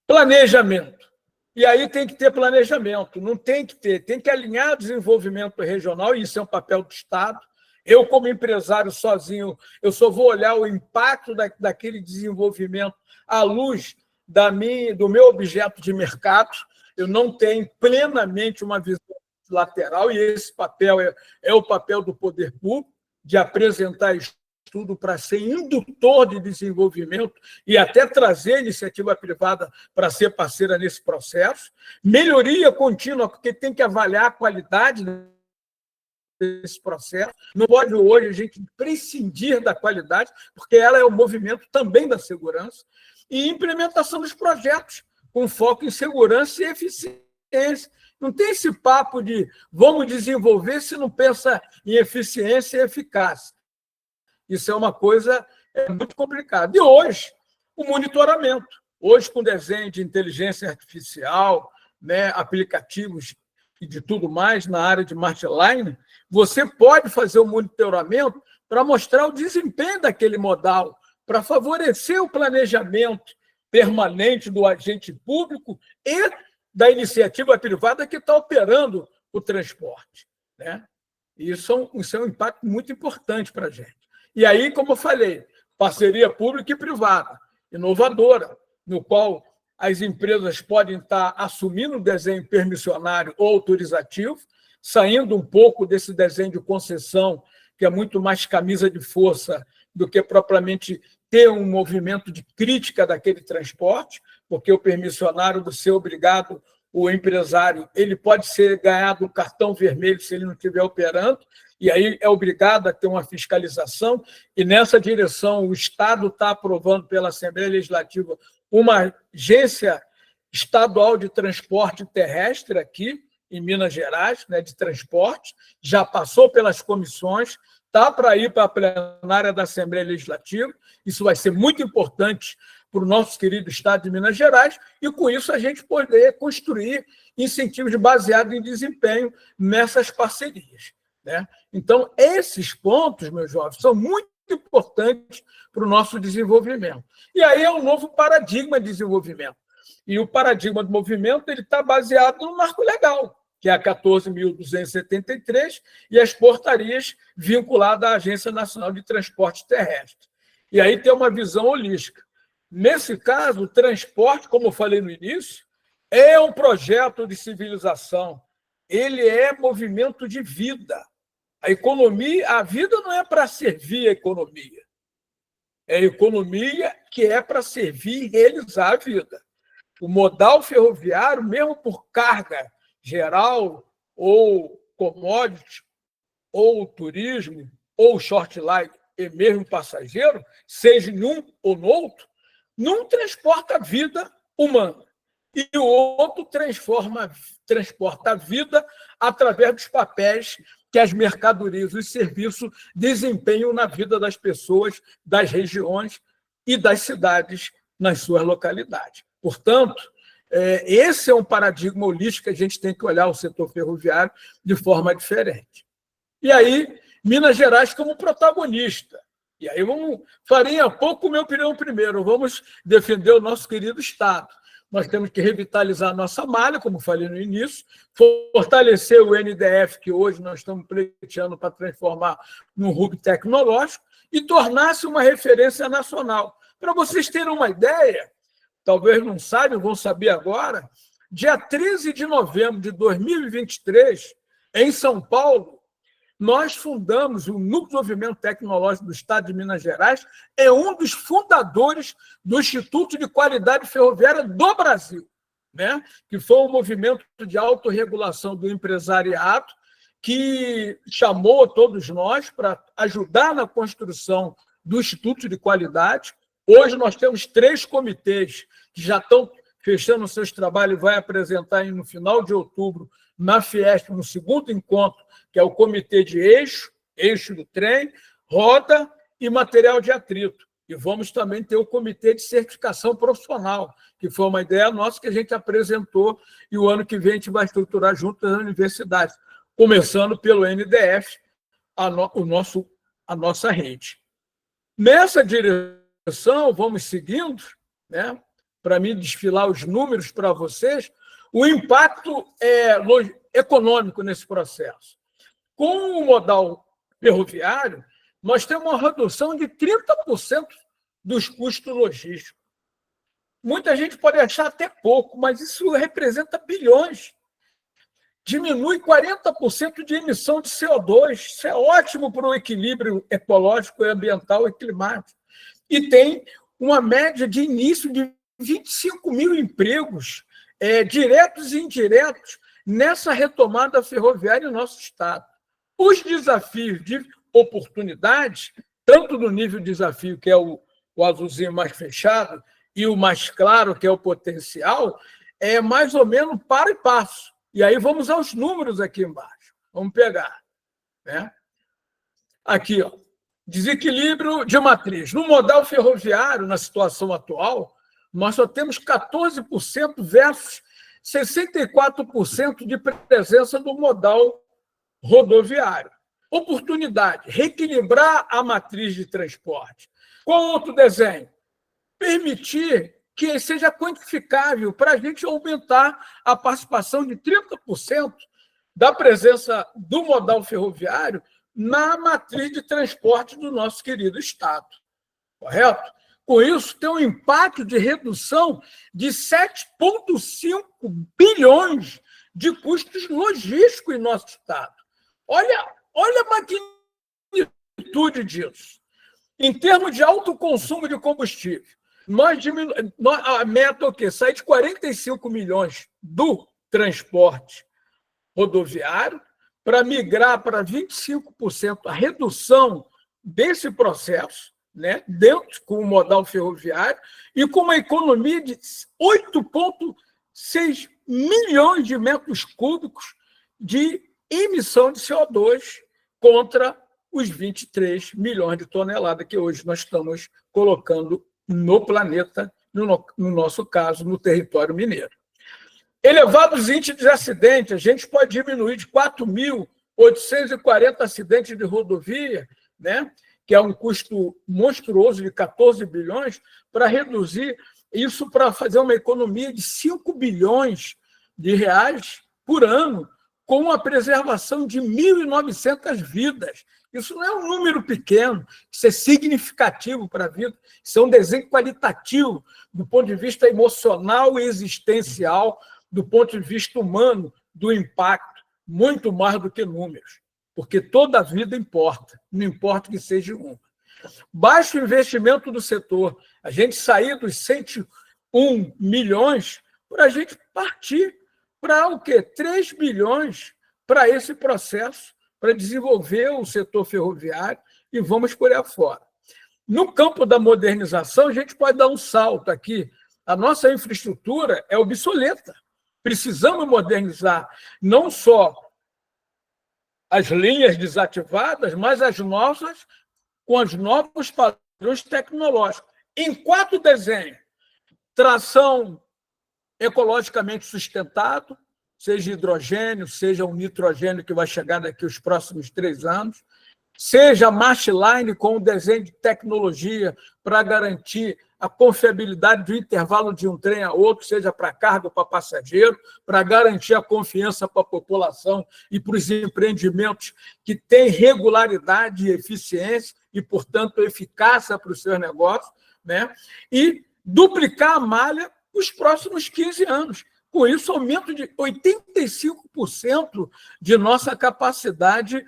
Planejamento. E aí tem que ter planejamento, não tem que alinhar desenvolvimento regional, e isso é um papel do Estado. Eu, como empresário sozinho, eu só vou olhar o impacto daquele desenvolvimento à luz do meu objeto de mercado. Eu não tenho plenamente uma visão lateral, e esse papel é o papel do poder público, de apresentar estudo para ser indutor de desenvolvimento e até trazer a iniciativa privada para ser parceira nesse processo. Melhoria contínua, porque tem que avaliar a qualidade desse processo. Não pode hoje a gente prescindir da qualidade, porque ela é o movimento também da segurança. E implementação dos projetos, com foco em segurança e eficiência. Não tem esse papo de vamos desenvolver se não pensa em eficiência e eficácia. Isso é uma coisa muito complicada. E hoje, o monitoramento. Hoje, com desenho de inteligência artificial, né, aplicativos e de tudo mais na área de marketing, você pode fazer o monitoramento para mostrar o desempenho daquele modal, para favorecer o planejamento permanente do agente público e da iniciativa privada que está operando o transporte. Né? Isso é um impacto muito importante para a gente. E aí, como eu falei, parceria pública e privada, inovadora, no qual as empresas podem estar assumindo o desenho permissionário ou autorizativo, saindo um pouco desse desenho de concessão, que é muito mais camisa de força do que propriamente ter um movimento de crítica daquele transporte, porque o permissionário, do ser obrigado, o empresário, ele pode ser ganhado um cartão vermelho se ele não estiver operando, e aí é obrigado a ter uma fiscalização, e nessa direção o Estado está aprovando pela Assembleia Legislativa uma agência estadual de transporte terrestre aqui em Minas Gerais, né, de transporte, já passou pelas comissões, está para ir para a plenária da Assembleia Legislativa, isso vai ser muito importante para o nosso querido Estado de Minas Gerais, e com isso a gente poder construir incentivos baseados em desempenho nessas parcerias. Né? Então, esses pontos, meus jovens, são muito importantes para o nosso desenvolvimento. E aí é um novo paradigma de desenvolvimento. E o paradigma do movimento está baseado no marco legal, que é a 14.273, e as portarias vinculadas à Agência Nacional de Transporte Terrestre. E aí tem uma visão holística. Nesse caso, o transporte, como eu falei no início, é um projeto de civilização, ele é movimento de vida. A economia, a vida não é para servir a economia. É a economia que é para servir e realizar a vida. O modal ferroviário, mesmo por carga geral, ou commodity, ou turismo, ou short line, e mesmo passageiro, seja em um ou no outro, não transporta a vida humana. E o outro transporta a vida através dos papéis que as mercadorias e os serviços desempenham na vida das pessoas, das regiões e das cidades nas suas localidades. Portanto, esse é um paradigma holístico que a gente tem que olhar o setor ferroviário de forma diferente. E aí, Minas Gerais como protagonista. E aí farei a pouco minha opinião primeiro. Vamos defender o nosso querido Estado. Nós temos que revitalizar a nossa malha, como falei no início, fortalecer o NDF, que hoje nós estamos pleiteando para transformar num hub tecnológico, e tornar-se uma referência nacional. Para vocês terem uma ideia, talvez não saibam, vão saber agora, dia 13 de novembro de 2023, em São Paulo, nós fundamos o Núcleo de Desenvolvimento Tecnológico do Estado de Minas Gerais, é um dos fundadores do Instituto de Qualidade Ferroviária do Brasil, né? Que foi um movimento de autorregulação do empresariado que chamou todos nós para ajudar na construção do Instituto de Qualidade. Hoje nós temos 3 comitês que já estão fechando seus trabalhos e vai apresentar no final de outubro na Fiesp, no segundo encontro, que é o comitê de eixo do trem, roda e material de atrito. E vamos também ter o comitê de certificação profissional, que foi uma ideia nossa que a gente apresentou e o ano que vem a gente vai estruturar junto às universidades, começando pelo NDF, a nossa rede. Nessa direção, vamos seguindo, né, para mim desfilar os números para vocês, o impacto econômico nesse processo. Com o modal ferroviário, nós temos uma redução de 30% dos custos logísticos. Muita gente pode achar até pouco, mas isso representa bilhões. Diminui 40% de emissão de CO2. Isso é ótimo para o equilíbrio ecológico, ambiental e climático. E tem uma média de início de 25 mil empregos, diretos e indiretos, nessa retomada ferroviária no nosso Estado. Os desafios de oportunidades, tanto no nível de desafio, que é o azulzinho mais fechado, e o mais claro, que é o potencial, é mais ou menos para e passo. E aí vamos aos números aqui embaixo. Vamos pegar, né? Aqui, ó, desequilíbrio de matriz. No modal ferroviário, na situação atual, nós só temos 14% versus 64% de presença do modal rodoviário. Oportunidade, reequilibrar a matriz de transporte. Qual outro desenho? Permitir que seja quantificável para a gente aumentar a participação de 30% da presença do modal ferroviário na matriz de transporte do nosso querido Estado. Correto? Com isso, tem um impacto de redução de 7,5 bilhões de custos logísticos em nosso Estado. Olha a magnitude disso. Em termos de alto consumo de combustível, a meta é o quê? Sair de 45 milhões do transporte rodoviário para migrar para 25% a redução desse processo, né, dentro com o modal ferroviário, e com uma economia de 8,6 milhões de metros cúbicos de emissão de CO2 contra os 23 milhões de toneladas que hoje nós estamos colocando no planeta, no nosso caso, no território mineiro. Elevados índices de acidente, a gente pode diminuir de 4.840 acidentes de rodovia, né, que é um custo monstruoso de 14 bilhões, para reduzir isso, para fazer uma economia de 5 bilhões de reais por ano, com a preservação de 1.900 vidas. Isso não é um número pequeno, isso é significativo para a vida, isso é um desenho qualitativo do ponto de vista emocional e existencial, do ponto de vista humano, do impacto muito mais do que números, porque toda a vida importa, não importa que seja uma. Baixo investimento do setor, a gente sair dos 101 milhões para a gente partir para o quê? 3 bilhões para esse processo, para desenvolver o setor ferroviário e vamos por aí afora. No campo da modernização, a gente pode dar um salto aqui. A nossa infraestrutura é obsoleta. Precisamos modernizar não só as linhas desativadas, mas as nossas com os novos padrões tecnológicos. Em 4 desenhos, tração ecologicamente sustentado, seja hidrogênio, seja um nitrogênio que vai chegar daqui os próximos 3 anos, seja march line com o desenho de tecnologia para garantir a confiabilidade do intervalo de um trem a outro, seja para carga ou para passageiro, para garantir a confiança para a população e para os empreendimentos que têm regularidade e eficiência e, portanto, eficácia para os seus negócios, né? E duplicar a malha nos próximos 15 anos. Com isso, aumento de 85% de nossa capacidade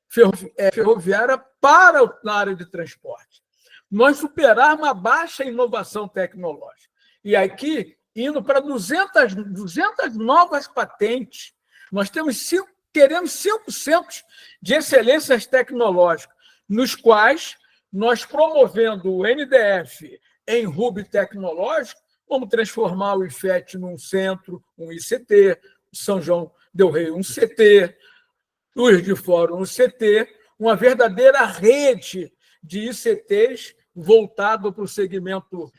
ferroviária para a área de transporte. Nós superarmos a baixa inovação tecnológica. E aqui, indo para 200 novas patentes, nós queremos 5 centros de excelências tecnológicas, nos quais nós, promovendo o NDF em hub tecnológico, vamos transformar o IFET num centro, um ICT, São João del Rei, um CT, Luz de Fora, um CT, uma verdadeira rede de ICTs voltado para o segmento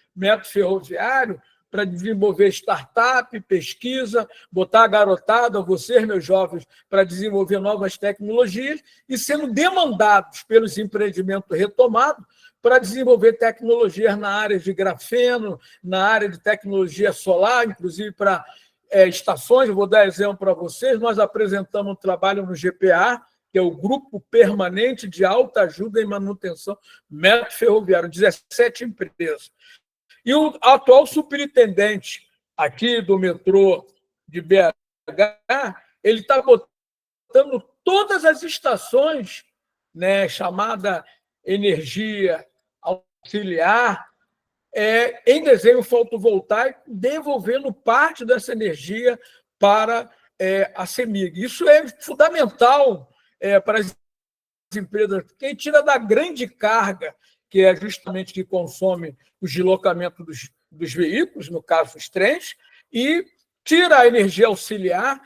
ferroviário, para desenvolver startup, pesquisa, botar a garotada, vocês, meus jovens, para desenvolver novas tecnologias e sendo demandados pelos empreendimentos retomados para desenvolver tecnologias na área de grafeno, na área de tecnologia solar, inclusive para estações. Eu vou dar exemplo para vocês. Nós apresentamos um trabalho no GPA, que é o Grupo Permanente de Alta Ajuda em Manutenção Ferroviário, 17 empresas. E o atual superintendente aqui do metrô de BH, ele está botando todas as estações, né, chamada energia auxiliar, em desenho fotovoltaico, devolvendo parte dessa energia para a CEMIG. Isso é fundamental para as empresas, quem tira da grande carga, que é justamente que consome os deslocamentos dos veículos, no caso os trens, e tira a energia auxiliar,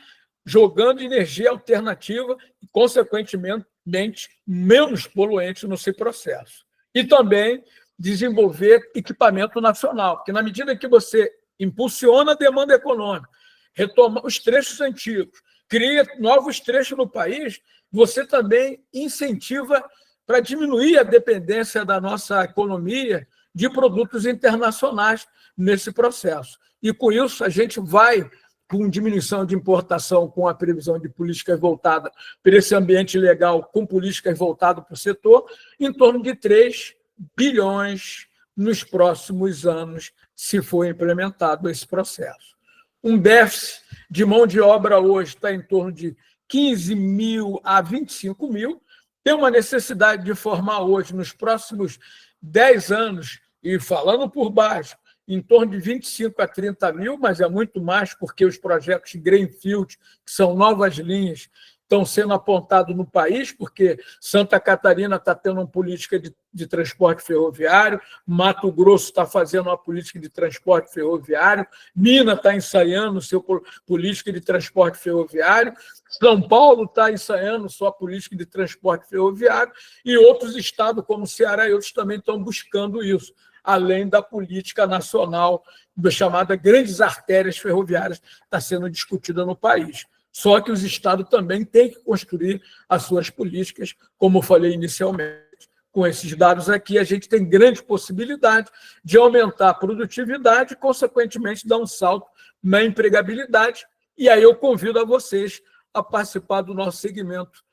jogando energia alternativa e, consequentemente, menos poluente no seu processo. E também desenvolver equipamento nacional, porque na medida que você impulsiona a demanda econômica, retoma os trechos antigos, cria novos trechos no país, você também incentiva para diminuir a dependência da nossa economia de produtos internacionais nesse processo. E, com isso, a gente vai, com diminuição de importação, com a previsão de políticas voltadas para esse ambiente legal, com políticas voltadas para o setor, em torno de 3 bilhões nos próximos anos, se for implementado esse processo. Um déficit de mão de obra hoje está em torno de 15 mil a 25 mil, tem uma necessidade de formar hoje, nos próximos 10 anos, e falando por baixo, em torno de 25 a 30 mil, mas é muito mais porque os projetos de Greenfield, que são novas linhas, estão sendo apontados no país, porque Santa Catarina está tendo uma política de transporte ferroviário, Mato Grosso está fazendo uma política de transporte ferroviário, Minas está ensaiando sua política de transporte ferroviário, São Paulo está ensaiando sua política de transporte ferroviário, e outros estados, como Ceará e outros, também estão buscando isso, além da política nacional, da chamada grandes artérias ferroviárias, que está sendo discutida no país. Só que os estados também têm que construir as suas políticas, como eu falei inicialmente. Com esses dados aqui, a gente tem grande possibilidade de aumentar a produtividade e, consequentemente, dar um salto na empregabilidade. E aí eu convido a vocês a participar do nosso segmento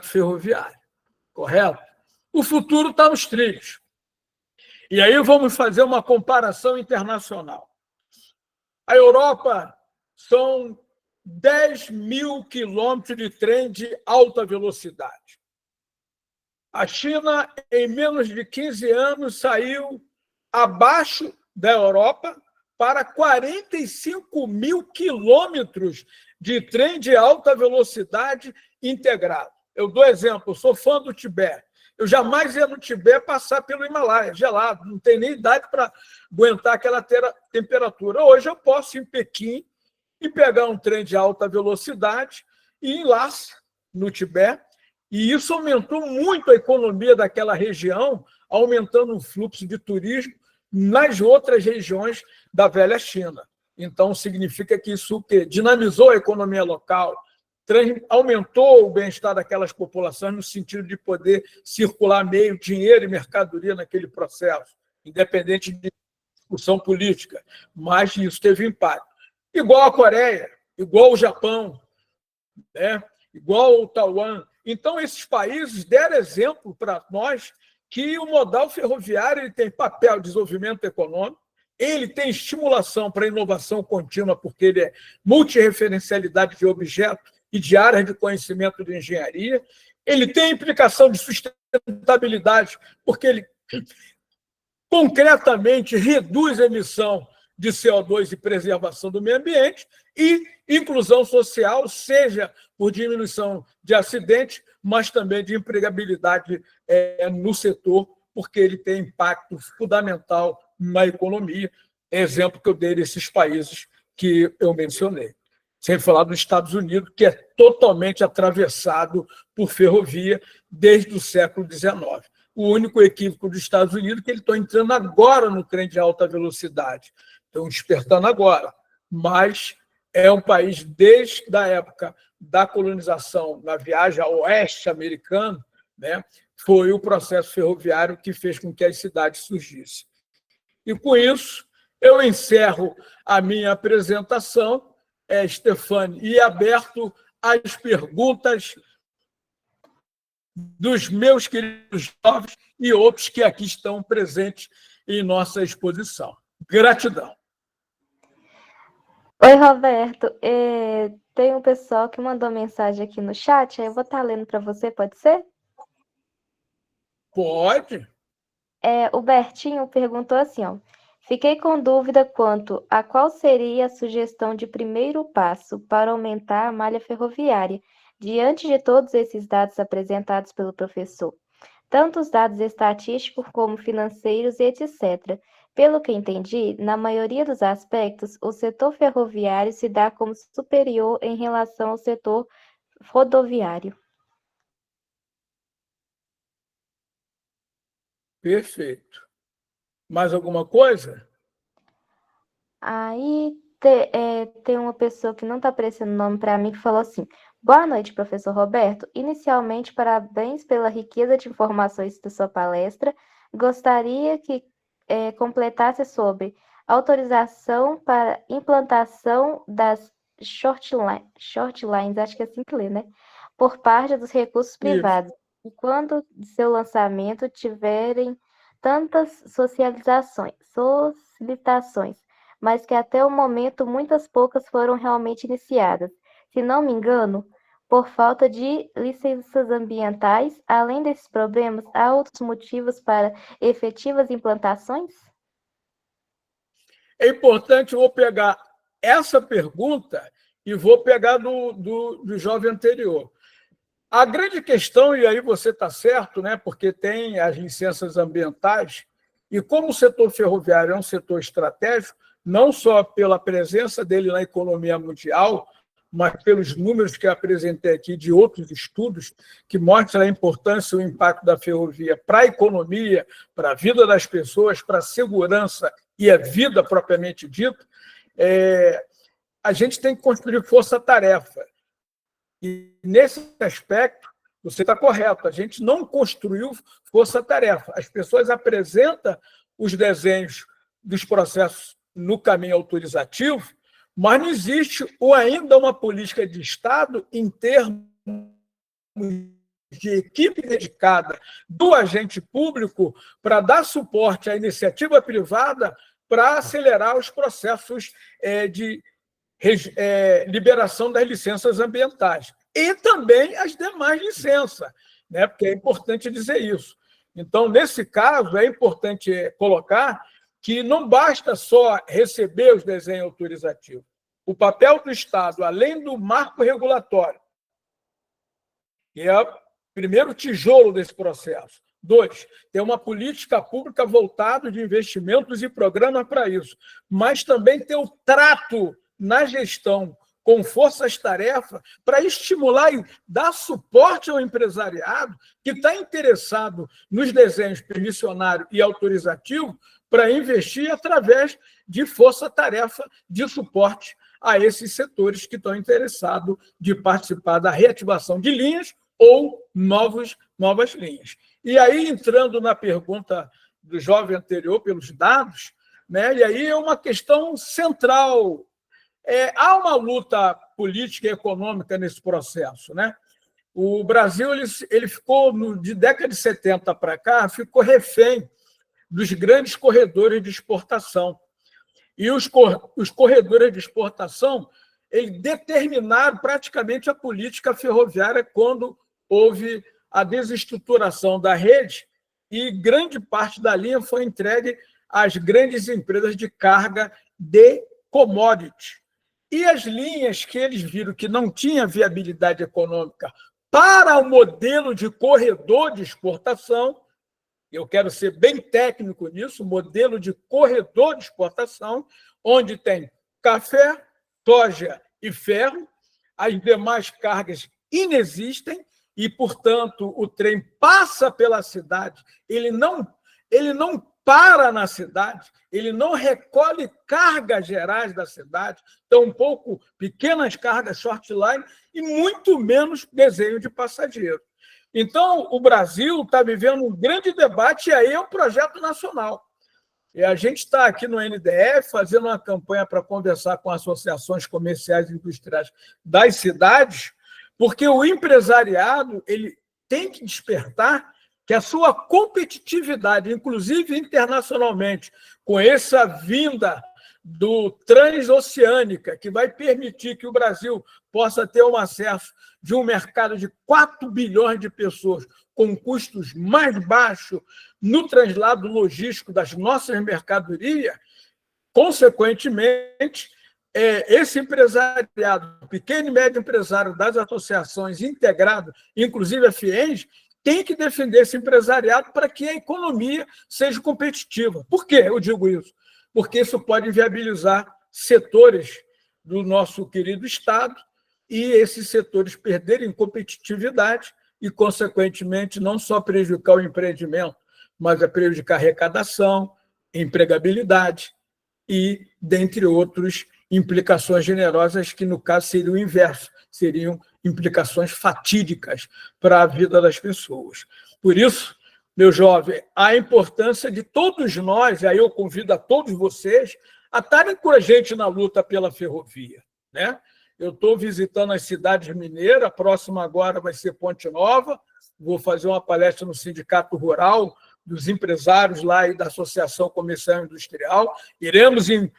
ferroviário. Correto? O futuro está nos trilhos. E aí vamos fazer uma comparação internacional. A Europa são 10 mil quilômetros de trem de alta velocidade. A China, em menos de 15 anos, saiu abaixo da Europa para 45 mil quilômetros de trem de alta velocidade integrado. Eu dou exemplo, eu sou fã do Tibete. Eu jamais ia no Tibete passar pelo Himalaia, gelado, não tem nem idade para aguentar aquela temperatura. Hoje eu posso ir em Pequim e pegar um trem de alta velocidade e ir em Lhasa, no Tibete, e isso aumentou muito a economia daquela região, aumentando o fluxo de turismo nas outras regiões da velha China. Então, significa que isso dinamizou a economia local, aumentou o bem-estar daquelas populações no sentido de poder circular meio, dinheiro e mercadoria naquele processo, independente de discussão política. Mas isso teve impacto. Igual a Coreia, igual o Japão, né? Igual o Taiwan. Então, esses países deram exemplo para nós que o modal ferroviário ele tem papel de desenvolvimento econômico, ele tem estimulação para a inovação contínua, porque ele é multirreferencialidade de objetos e de áreas de conhecimento de engenharia, ele tem implicação de sustentabilidade, porque ele concretamente reduz a emissão de CO2 e preservação do meio ambiente, e inclusão social, seja por diminuição de acidentes, mas também de empregabilidade no setor, porque ele tem impacto fundamental na economia. Exemplo que eu dei desses países que eu mencionei. Sem falar dos Estados Unidos, que é totalmente atravessado por ferrovia desde o século XIX. O único equívoco dos Estados Unidos é que eles estão entrando agora no trem de alta velocidade. Estão despertando agora. Mas é um país, desde a época da colonização, na viagem ao oeste americano, né, foi o processo ferroviário que fez com que as cidades surgissem. E, com isso, eu encerro a minha apresentação, Stefane, e aberto às perguntas dos meus queridos jovens e outros que aqui estão presentes em nossa exposição. Gratidão. Oi, Roberto. Tem um pessoal que mandou mensagem aqui no chat, aí eu vou estar lendo para você, pode ser? Pode. O Bertinho perguntou assim, ó. Fiquei com dúvida quanto a qual seria a sugestão de primeiro passo para aumentar a malha ferroviária, diante de todos esses dados apresentados pelo professor, tanto os dados estatísticos como financeiros e etc. Pelo que entendi, na maioria dos aspectos, o setor ferroviário se dá como superior em relação ao setor rodoviário. Perfeito. Mais alguma coisa? Aí tem uma pessoa que não está aparecendo o nome para mim que falou assim: boa noite, professor Roberto. Inicialmente, parabéns pela riqueza de informações da sua palestra. Gostaria que completasse sobre autorização para implantação das short lines, acho que é assim que lê, né? Por parte dos recursos privados. E quando de seu lançamento tiverem tantas solicitações, mas que até o momento muitas poucas foram realmente iniciadas. Se não me engano, por falta de licenças ambientais, além desses problemas, há outros motivos para efetivas implantações? É importante, eu vou pegar essa pergunta e vou pegar do jovem anterior. A grande questão, e aí você está certo, né, porque tem as licenças ambientais, e como o setor ferroviário é um setor estratégico, não só pela presença dele na economia mundial, mas pelos números que eu apresentei aqui de outros estudos que mostram a importância e o impacto da ferrovia para a economia, para a vida das pessoas, para a segurança e a vida propriamente dita, a gente tem que construir força-tarefa. E, nesse aspecto, você está correto, a gente não construiu força-tarefa. As pessoas apresentam os desenhos dos processos no caminho autorizativo, mas não existe ainda uma política de Estado em termos de equipe dedicada do agente público para dar suporte à iniciativa privada para acelerar os processos de liberação das licenças ambientais e também as demais licenças, né? Porque é importante dizer isso. Então, nesse caso, é importante colocar que não basta só receber os desenhos autorizativos. O papel do Estado, além do marco regulatório, que é o primeiro tijolo desse processo. 2, ter uma política pública voltada de investimentos e programas para isso, mas também ter o trato na gestão com forças-tarefa para estimular e dar suporte ao empresariado que está interessado nos desenhos permissionário e autorizativo para investir através de força-tarefa de suporte a esses setores que estão interessados de participar da reativação de linhas ou novas linhas. E aí, entrando na pergunta do jovem anterior, pelos dados, né, e aí é uma questão central. Há uma luta política e econômica nesse processo, né? O Brasil ele ficou, de década de 70 para cá, ficou refém dos grandes corredores de exportação. E os corredores de exportação eles determinaram praticamente a política ferroviária quando houve a desestruturação da rede e grande parte da linha foi entregue às grandes empresas de carga de commodity. E as linhas que eles viram que não tinha viabilidade econômica para o modelo de corredor de exportação, eu quero ser bem técnico nisso, modelo de corredor de exportação, onde tem café, soja e ferro, as demais cargas inexistem e, portanto, o trem passa pela cidade, ele não para na cidade, ele não recolhe cargas gerais da cidade, tampouco pequenas cargas short line e muito menos desenho de passageiro. Então, o Brasil está vivendo um grande debate e aí é um projeto nacional. E a gente está aqui no NDF fazendo uma campanha para conversar com associações comerciais e industriais das cidades, porque o empresariado ele tem que despertar que a sua competitividade, inclusive internacionalmente, com essa vinda do transoceânica, que vai permitir que o Brasil possa ter um acesso de um mercado de 4 bilhões de pessoas com custos mais baixos no translado logístico das nossas mercadorias, consequentemente, esse empresariado, pequeno e médio empresário das associações integradas, inclusive a FIENG, tem que defender esse empresariado para que a economia seja competitiva. Por que eu digo isso? Porque isso pode viabilizar setores do nosso querido Estado e esses setores perderem competitividade e, consequentemente, não só prejudicar o empreendimento, mas prejudicar a arrecadação, empregabilidade e, dentre outras implicações generosas que, no caso, seriam o inverso, seriam implicações fatídicas para a vida das pessoas. Por isso, meu jovem, a importância de todos nós, e aí eu convido a todos vocês a estarem com a gente na luta pela ferrovia, né? Eu estou visitando as cidades mineiras, a próxima agora vai ser Ponte Nova, vou fazer uma palestra no Sindicato Rural dos empresários lá e da Associação Comercial e Industrial, iremos em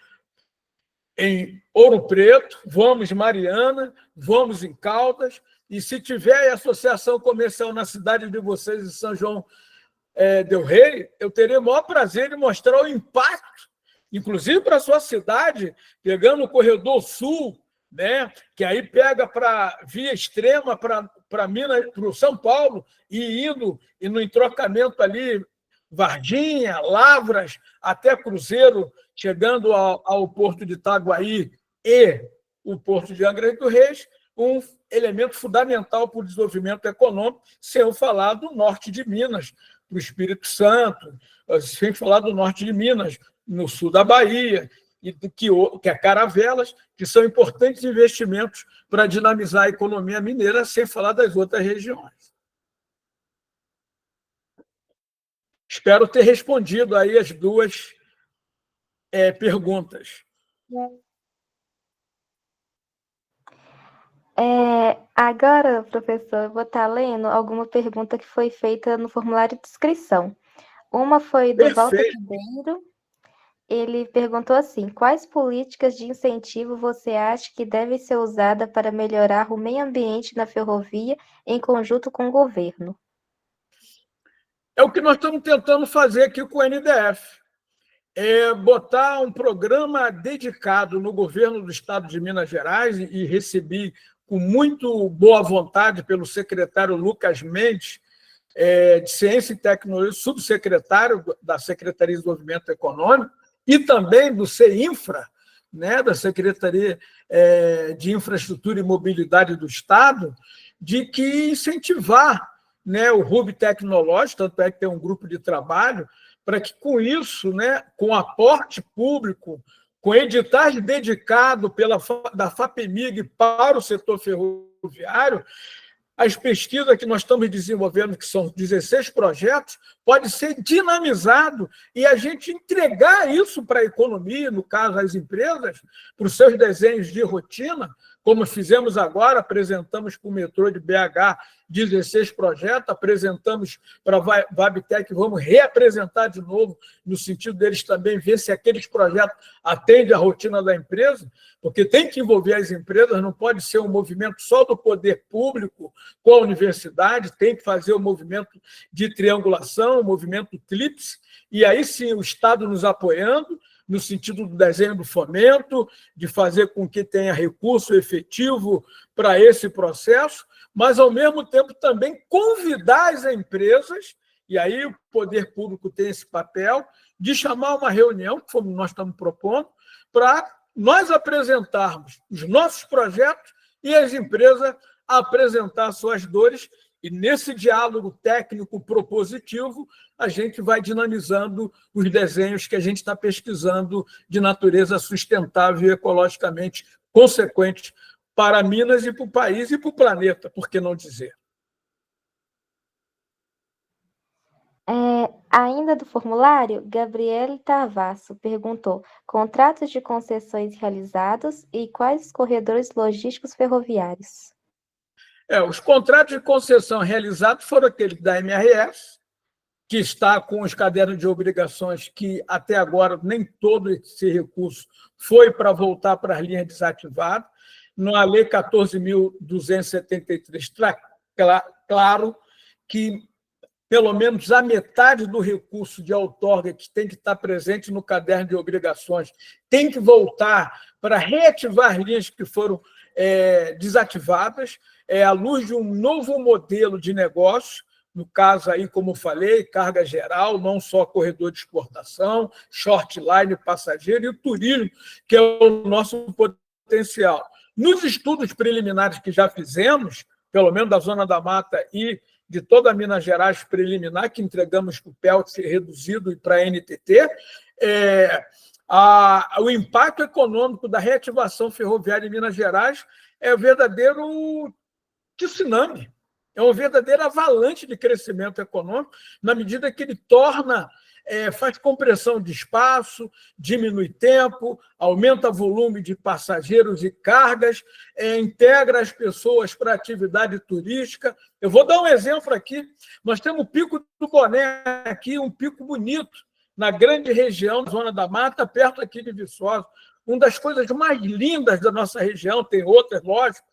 Ouro Preto, vamos em Mariana, vamos em Caldas, e se tiver associação comercial na cidade de vocês, em São João del Rei, eu terei o maior prazer de mostrar o impacto, inclusive para a sua cidade, pegando o Corredor Sul, né, que aí pega para via extrema para Minas, para o São Paulo, e indo e no entrocamento ali, Varginha, Lavras, até Cruzeiro, chegando ao porto de Itaguaí e o porto de Angra dos Reis, um elemento fundamental para o desenvolvimento econômico, sem eu falar do norte de Minas, para o Espírito Santo, sem falar do norte de Minas, no sul da Bahia, e que é Caravelas, que são importantes investimentos para dinamizar a economia mineira, sem falar das outras regiões. Espero ter respondido aí as duas perguntas. Agora, professor, eu vou estar lendo alguma pergunta que foi feita no formulário de inscrição. Uma foi do Walter Ribeiro Ele perguntou assim: quais políticas de incentivo você acha que devem ser usadas para melhorar o meio ambiente na ferrovia em conjunto com o governo? É o que nós estamos tentando fazer aqui com o NDF. É botar um programa dedicado no governo do Estado de Minas Gerais, e recebi com muito boa vontade pelo secretário Lucas Mendes, de Ciência e Tecnologia, subsecretário da Secretaria de Desenvolvimento Econômico, e também do CEINFRA, né, da Secretaria de Infraestrutura e Mobilidade do Estado, de que incentivar, né, o hub tecnológico, tanto é que tem um grupo de trabalho, para que com isso, né, com aporte público, com editais dedicados da FAPEMIG para o setor ferroviário, as pesquisas que nós estamos desenvolvendo, que são 16 projetos, pode ser dinamizado e a gente entregar isso para a economia, no caso, as empresas, para os seus desenhos de rotina, como fizemos agora, apresentamos para o metrô de BH 16 projetos, apresentamos para a Vabtec, vamos reapresentar de novo, no sentido deles também ver se aqueles projetos atendem à rotina da empresa, porque tem que envolver as empresas, não pode ser um movimento só do poder público com a universidade, tem que fazer o movimento de triangulação, o movimento TRIPS, e aí sim o Estado nos apoiando, no sentido do desenho do fomento, de fazer com que tenha recurso efetivo para esse processo, mas, ao mesmo tempo, também convidar as empresas, e aí o poder público tem esse papel, de chamar uma reunião, como nós estamos propondo, para nós apresentarmos os nossos projetos e as empresas apresentar suas dores, e nesse diálogo técnico propositivo, a gente vai dinamizando os desenhos que a gente está pesquisando de natureza sustentável e ecologicamente consequente para Minas e para o país e para o planeta, por que não dizer? Ainda do formulário, Gabriele Tarvasso perguntou: contratos de concessões realizados e quais os corredores logísticos ferroviários? Os contratos de concessão realizados foram aqueles da MRS, que está com os cadernos de obrigações, que até agora nem todo esse recurso foi para voltar para as linhas desativadas. Na Lei 14.273, está claro que pelo menos a metade do recurso de outorga que tem que estar presente no caderno de obrigações tem que voltar para reativar as linhas que foram desativadas, à luz de um novo modelo de negócio, no caso aí, como eu falei, carga geral, não só corredor de exportação, short line, passageiro e o turismo, que é o nosso potencial. Nos estudos preliminares que já fizemos, pelo menos da Zona da Mata e de toda a Minas Gerais preliminar, que entregamos para o PELT reduzido e para a NTT, o impacto econômico da reativação ferroviária em Minas Gerais é um verdadeiro tsunami, é uma verdadeira avalanche de crescimento econômico, na medida que ele faz compressão de espaço, diminui tempo, aumenta o volume de passageiros e cargas, integra as pessoas para a atividade turística. Eu vou dar um exemplo aqui. Nós temos o Pico do Boné aqui, um pico bonito, na grande região, na Zona da Mata, perto aqui de Viçosa. Uma das coisas mais lindas da nossa região, tem outras, lógico,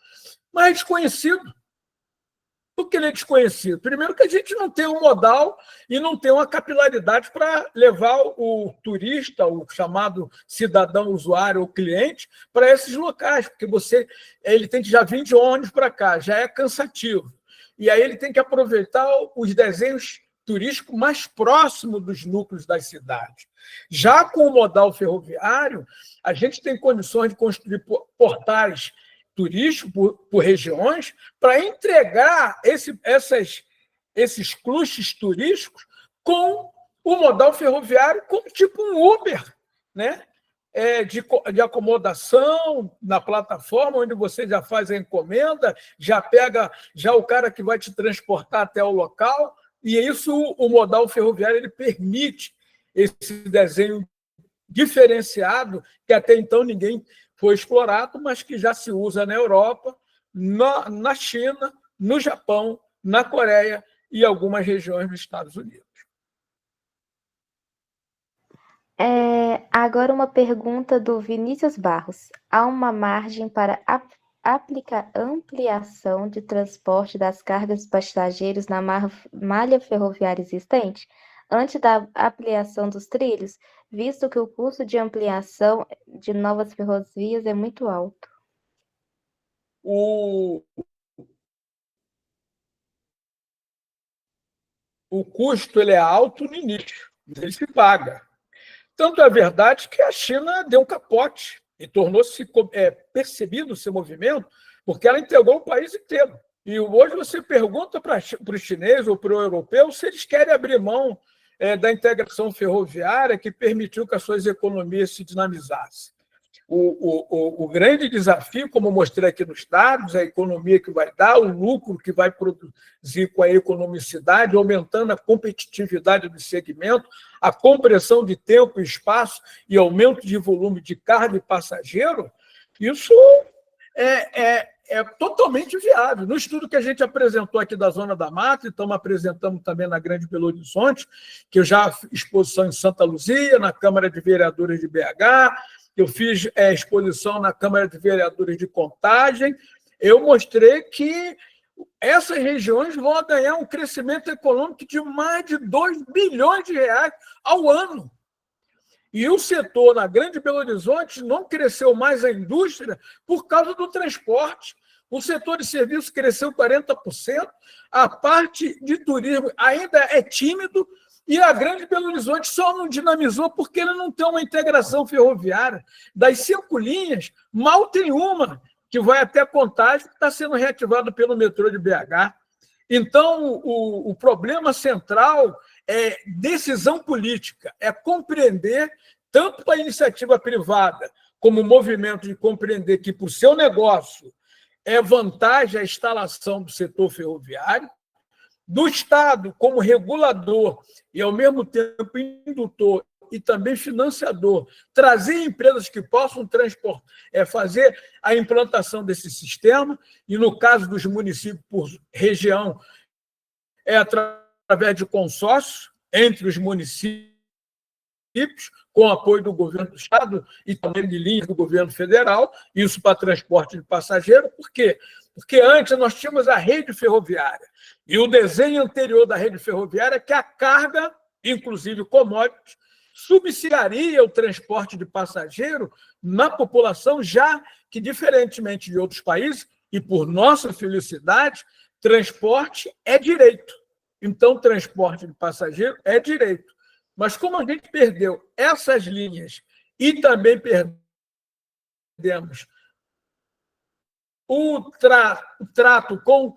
mas desconhecido. Por que ele é desconhecido? Primeiro que a gente não tem um modal e não tem uma capilaridade para levar o turista, o chamado cidadão usuário ou cliente, para esses locais, porque ele tem que já vir de ônibus para cá, já é cansativo. E aí ele tem que aproveitar os desenhos turísticos mais próximos dos núcleos das cidades. Já com o modal ferroviário, a gente tem condições de construir portais turístico por regiões, para entregar esses clusters turísticos com o modal ferroviário como tipo um Uber, né? De acomodação na plataforma, onde você já faz a encomenda, já pega o cara que vai te transportar até o local, e isso o modal ferroviário ele permite esse desenho diferenciado que até então ninguém foi explorado, mas que já se usa na Europa, na China, no Japão, na Coreia e algumas regiões dos Estados Unidos. Agora uma pergunta do Vinícius Barros. Há uma margem para ampliação de transporte das cargas de passageiros na malha ferroviária existente, antes da ampliação dos trilhos, visto que o custo de ampliação de novas ferrovias é muito alto? O custo ele é alto no início, mas ele se paga. Tanto é verdade que a China deu um capote e tornou-se percebido esse movimento, porque ela integrou o país inteiro. E hoje você pergunta para os chineses ou para o europeu se eles querem abrir mão da integração ferroviária que permitiu que as suas economias se dinamizassem. O grande desafio, como eu mostrei aqui nos dados, a economia que vai dar, o lucro que vai produzir com a economicidade, aumentando a competitividade do segmento, a compressão de tempo e espaço e aumento de volume de carga e passageiro, isso é totalmente viável. No estudo que a gente apresentou aqui da Zona da Mata, e estamos apresentando também na Grande Belo Horizonte, que eu já fiz exposição em Santa Luzia, na Câmara de Vereadores de BH, eu fiz exposição na Câmara de Vereadores de Contagem, eu mostrei que essas regiões vão ganhar um crescimento econômico de mais de 2 bilhões de reais ao ano. E o setor, na Grande Belo Horizonte, não cresceu mais a indústria por causa do transporte. O setor de serviços cresceu 40%, a parte de turismo ainda é tímido, e a Grande Belo Horizonte só não dinamizou porque ele não tem uma integração ferroviária. Das 5 linhas, mal tem uma que vai até Contagem, que está sendo reativada pelo metrô de BH. Então, o problema central é decisão política, é compreender, tanto para a iniciativa privada, como o movimento de compreender que, para o seu negócio, é vantagem a instalação do setor ferroviário, do Estado como regulador e, ao mesmo tempo, indutor e também financiador, trazer empresas que possam fazer a implantação desse sistema, e, no caso dos municípios por região, é através de consórcios entre os municípios, com apoio do governo do Estado e também de linhas do governo federal, isso para transporte de passageiro. Por quê? Porque antes nós tínhamos a rede ferroviária, e o desenho anterior da rede ferroviária é que a carga, inclusive commodities, subsidiaria o transporte de passageiro na população, já que, diferentemente de outros países, e por nossa felicidade, transporte é direito. Então, transporte de passageiro é direito. Mas como a gente perdeu essas linhas e também perdemos o trato com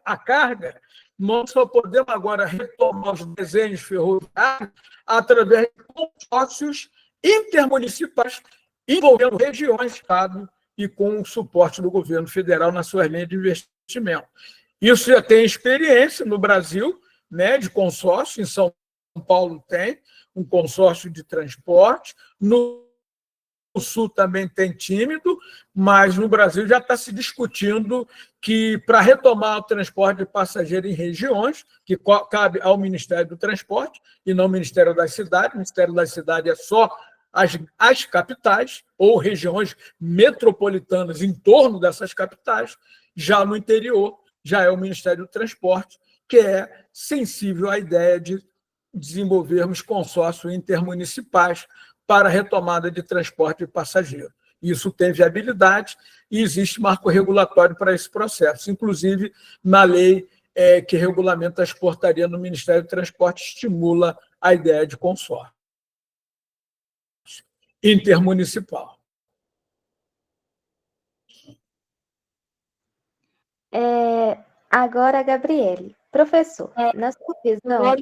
a carga, nós só podemos agora retomar os desenhos ferroviários através de consórcios intermunicipais envolvendo regiões, Estado e com o suporte do governo federal nas suas linhas de investimento. Isso já tem experiência no Brasil, né, de consórcio. Em São Paulo tem um consórcio de transporte, no Sul também tem tímido, mas no Brasil já está se discutindo que, para retomar o transporte de passageiro em regiões, que cabe ao Ministério do Transporte e não ao Ministério das Cidades. O Ministério das Cidades é só as capitais ou regiões metropolitanas em torno dessas capitais. Já no interior, já é o Ministério do Transporte, que é sensível à ideia de desenvolvermos consórcios intermunicipais para a retomada de transporte de passageiro. Isso tem viabilidade e existe marco regulatório para esse processo. Inclusive, na lei que regulamenta as portarias no Ministério do Transporte, estimula a ideia de consórcio intermunicipal. Agora, Gabriele. Professor, na sua visão,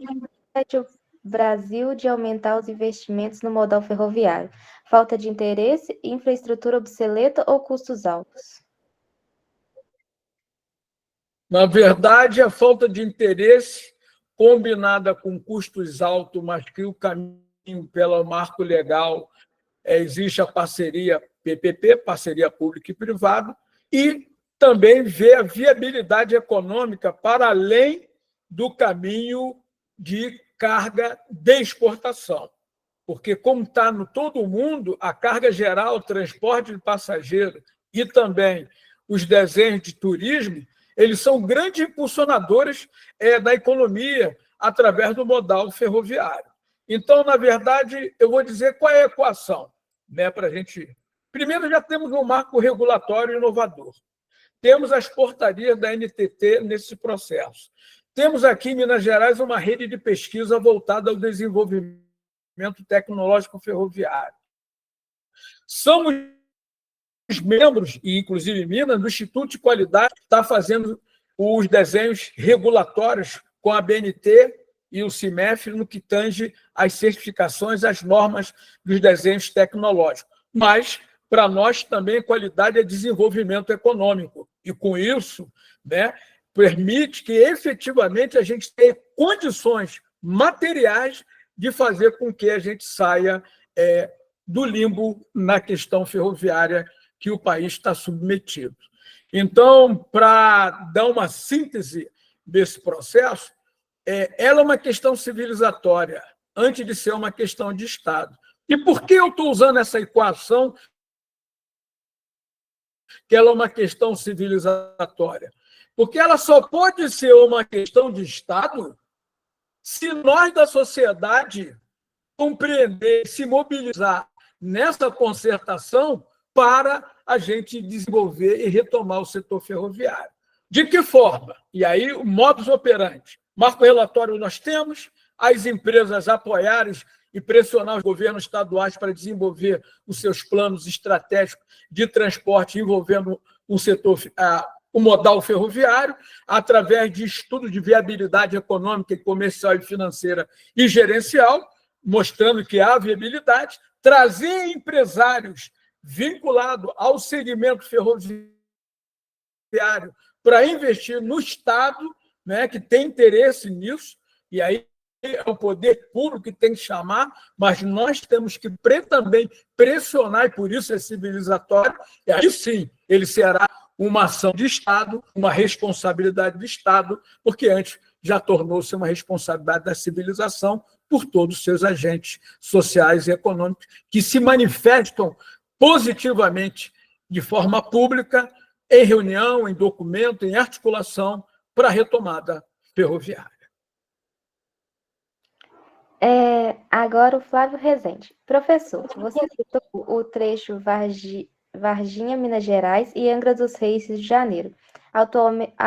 o Brasil de aumentar os investimentos no modal ferroviário? Falta de interesse, infraestrutura obsoleta ou custos altos? Na verdade, a falta de interesse, combinada com custos altos, mas que o caminho pelo marco legal, existe a parceria PPP, parceria pública e privada, e também ver a viabilidade econômica para além do caminho de carga de exportação. porque, como está no todo mundo, a carga geral, o transporte de passageiro e também os desenhos de turismo, eles são grandes impulsionadores da economia através do modal ferroviário. Então, na verdade, eu vou dizer qual é a equação, né, para a gente. Primeiro, já temos um marco regulatório inovador. Temos as portarias da NTT nesse processo. Temos aqui em Minas Gerais uma rede de pesquisa voltada ao desenvolvimento tecnológico ferroviário. Somos membros, e inclusive Minas, do Instituto de Qualidade, que está fazendo os desenhos regulatórios com a BNT e o CIMEF no que tange às certificações, às normas dos desenhos tecnológicos. Mas, para nós, também qualidade é desenvolvimento econômico. E, com isso, né, permite que, efetivamente, a gente tenha condições materiais de fazer com que a gente saia do limbo na questão ferroviária que o país está submetido. Então, para dar uma síntese desse processo, ela é uma questão civilizatória, antes de ser uma questão de Estado. E por que eu estou usando essa equação, que ela é uma questão civilizatória? Porque ela só pode ser uma questão de Estado se nós, da sociedade, compreender, se mobilizar nessa concertação para a gente desenvolver e retomar o setor ferroviário. De que forma? E aí, o modus operandi. Marco relatório nós temos, as empresas apoiarem e pressionar os governos estaduais para desenvolver os seus planos estratégicos de transporte envolvendo o setor, o modal ferroviário, através de estudo de viabilidade econômica, comercial e financeira e gerencial, mostrando que há viabilidade, trazer empresários vinculados ao segmento ferroviário para investir no Estado, né, que tem interesse nisso, e aí é o poder público que tem que chamar, mas nós temos que também pressionar, e por isso é civilizatório, e aí sim ele será uma ação de Estado, uma responsabilidade do Estado, porque antes já tornou-se uma responsabilidade da civilização por todos os seus agentes sociais e econômicos que se manifestam positivamente de forma pública, em reunião, em documento, em articulação para a retomada ferroviária. Agora o Flávio Rezende. Professor, você citou o trecho Varginha, Minas Gerais e Angra dos Reis, Rio de Janeiro. A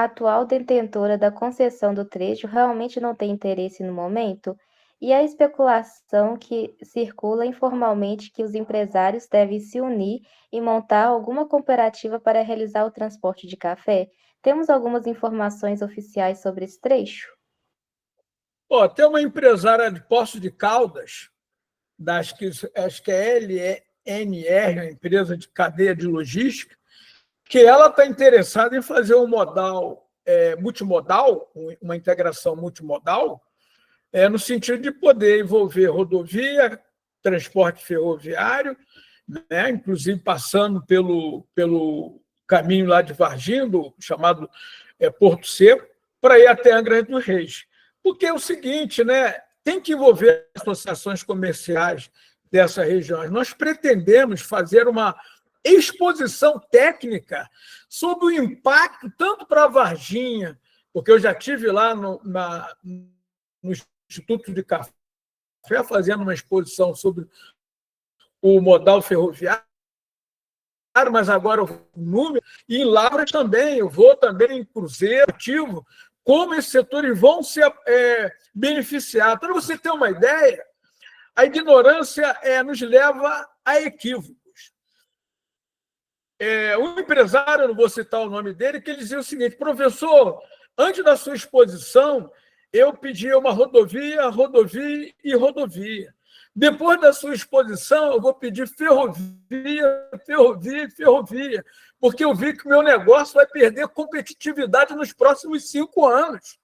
atual detentora da concessão do trecho realmente não tem interesse no momento? E a especulação que circula informalmente que os empresários devem se unir e montar alguma cooperativa para realizar o transporte de café? Temos algumas informações oficiais sobre esse trecho? Tem uma empresária de Poços de Caldas, acho que é LNR, uma empresa de cadeia de logística, que ela está interessada em fazer um modal multimodal, uma integração multimodal, no sentido de poder envolver rodovia, transporte ferroviário, né, inclusive passando pelo caminho lá de Varginha, chamado Porto Seco, para ir até Angra dos Reis. Porque é o seguinte, né, tem que envolver associações comerciais dessas regiões. Nós pretendemos fazer uma exposição técnica sobre o impacto, tanto para a Varginha, porque eu já estive lá no Instituto de Café fazendo uma exposição sobre o modal ferroviário, mas agora o número, e em Lavras também, eu vou também em Cruzeiro, ativo, como esses setores vão se beneficiar. Para você ter uma ideia, a ignorância nos leva a equívocos. Um empresário, não vou citar o nome dele, que ele dizia o seguinte: professor, antes da sua exposição, eu pedia uma rodovia, rodovia e rodovia. Depois da sua exposição, eu vou pedir ferrovia, ferrovia e ferrovia, porque eu vi que o meu negócio vai perder competitividade nos próximos 5 anos.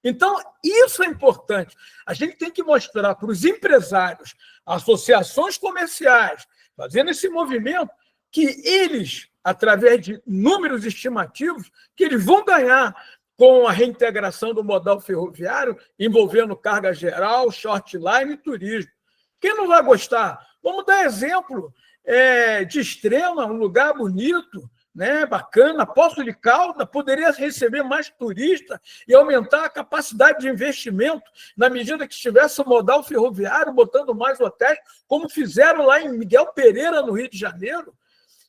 Então, isso é importante. A gente tem que mostrar para os empresários, associações comerciais, fazendo esse movimento, que eles, através de números estimativos, que eles vão ganhar com a reintegração do modal ferroviário, envolvendo carga geral, short line e turismo. Quem não vai gostar? Vamos dar exemplo de Extrema, um lugar bonito, né, bacana. Poços de Caldas poderia receber mais turistas e aumentar a capacidade de investimento na medida que estivesse o modal ferroviário, botando mais hotéis, como fizeram lá em Miguel Pereira, no Rio de Janeiro.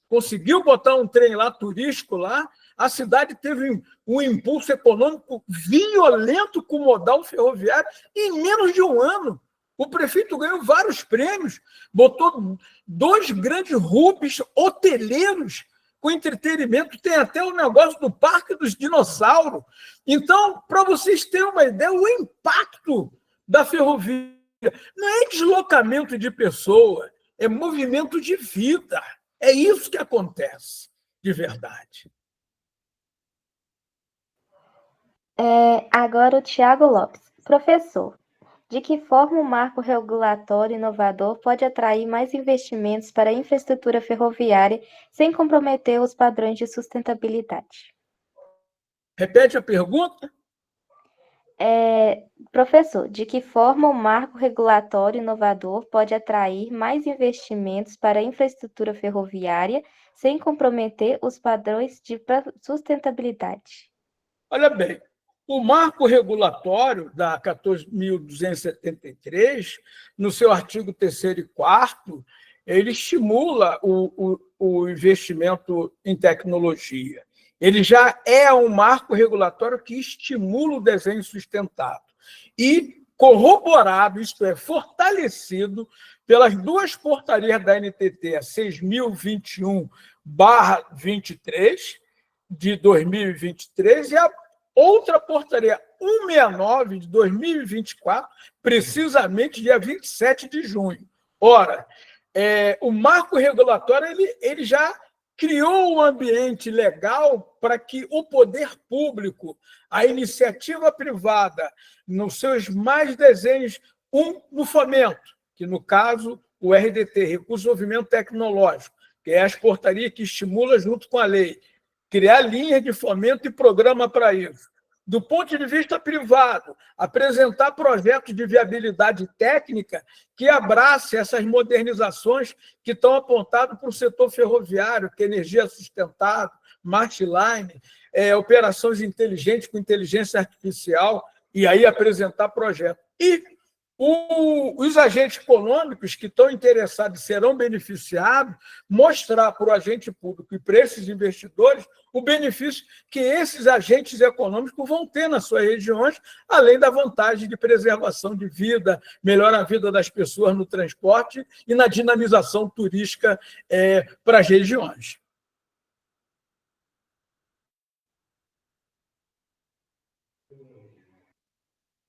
Conseguiu botar um trem lá, turístico lá, a cidade teve um impulso econômico violento com o modal ferroviário em menos de um ano. O prefeito ganhou vários prêmios, botou 2 grandes hubs hoteleiros com entretenimento, tem até o negócio do Parque dos Dinossauros. Então, para vocês terem uma ideia, o impacto da ferrovia não é deslocamento de pessoa, é movimento de vida. É isso que acontece, de verdade. Agora o Tiago Lopes. Professor, de que forma o marco regulatório inovador pode atrair mais investimentos para a infraestrutura ferroviária sem comprometer os padrões de sustentabilidade? Repete a pergunta? Professor, de que forma o marco regulatório inovador pode atrair mais investimentos para a infraestrutura ferroviária sem comprometer os padrões de sustentabilidade? Olha bem, o marco regulatório da 14.273, no seu artigo 3º e 4º, ele estimula o investimento em tecnologia. Ele já é um marco regulatório que estimula o desenho sustentável. E corroborado, isto é, fortalecido pelas 2 portarias da NTT, a 6.021/23, de 2023, e a outra portaria 169 de 2024, precisamente dia 27 de junho. Ora, o marco regulatório ele já criou um ambiente legal para que o poder público, a iniciativa privada, nos seus mais desenhos, no fomento, que no caso o RDT, Recurso de Desenvolvimento Tecnológico, que é as portarias que estimula junto com a lei, criar linhas de fomento e programa para isso. Do ponto de vista privado, apresentar projetos de viabilidade técnica que abrace essas modernizações que estão apontadas para o setor ferroviário, que é energia sustentável, smart line, operações inteligentes com inteligência artificial, e aí apresentar projetos. E os agentes econômicos que estão interessados serão beneficiados, mostrar para o agente público e para esses investidores o benefício que esses agentes econômicos vão ter nas suas regiões, além da vantagem de preservação de vida, melhora a vida das pessoas no transporte e na dinamização turística para as regiões.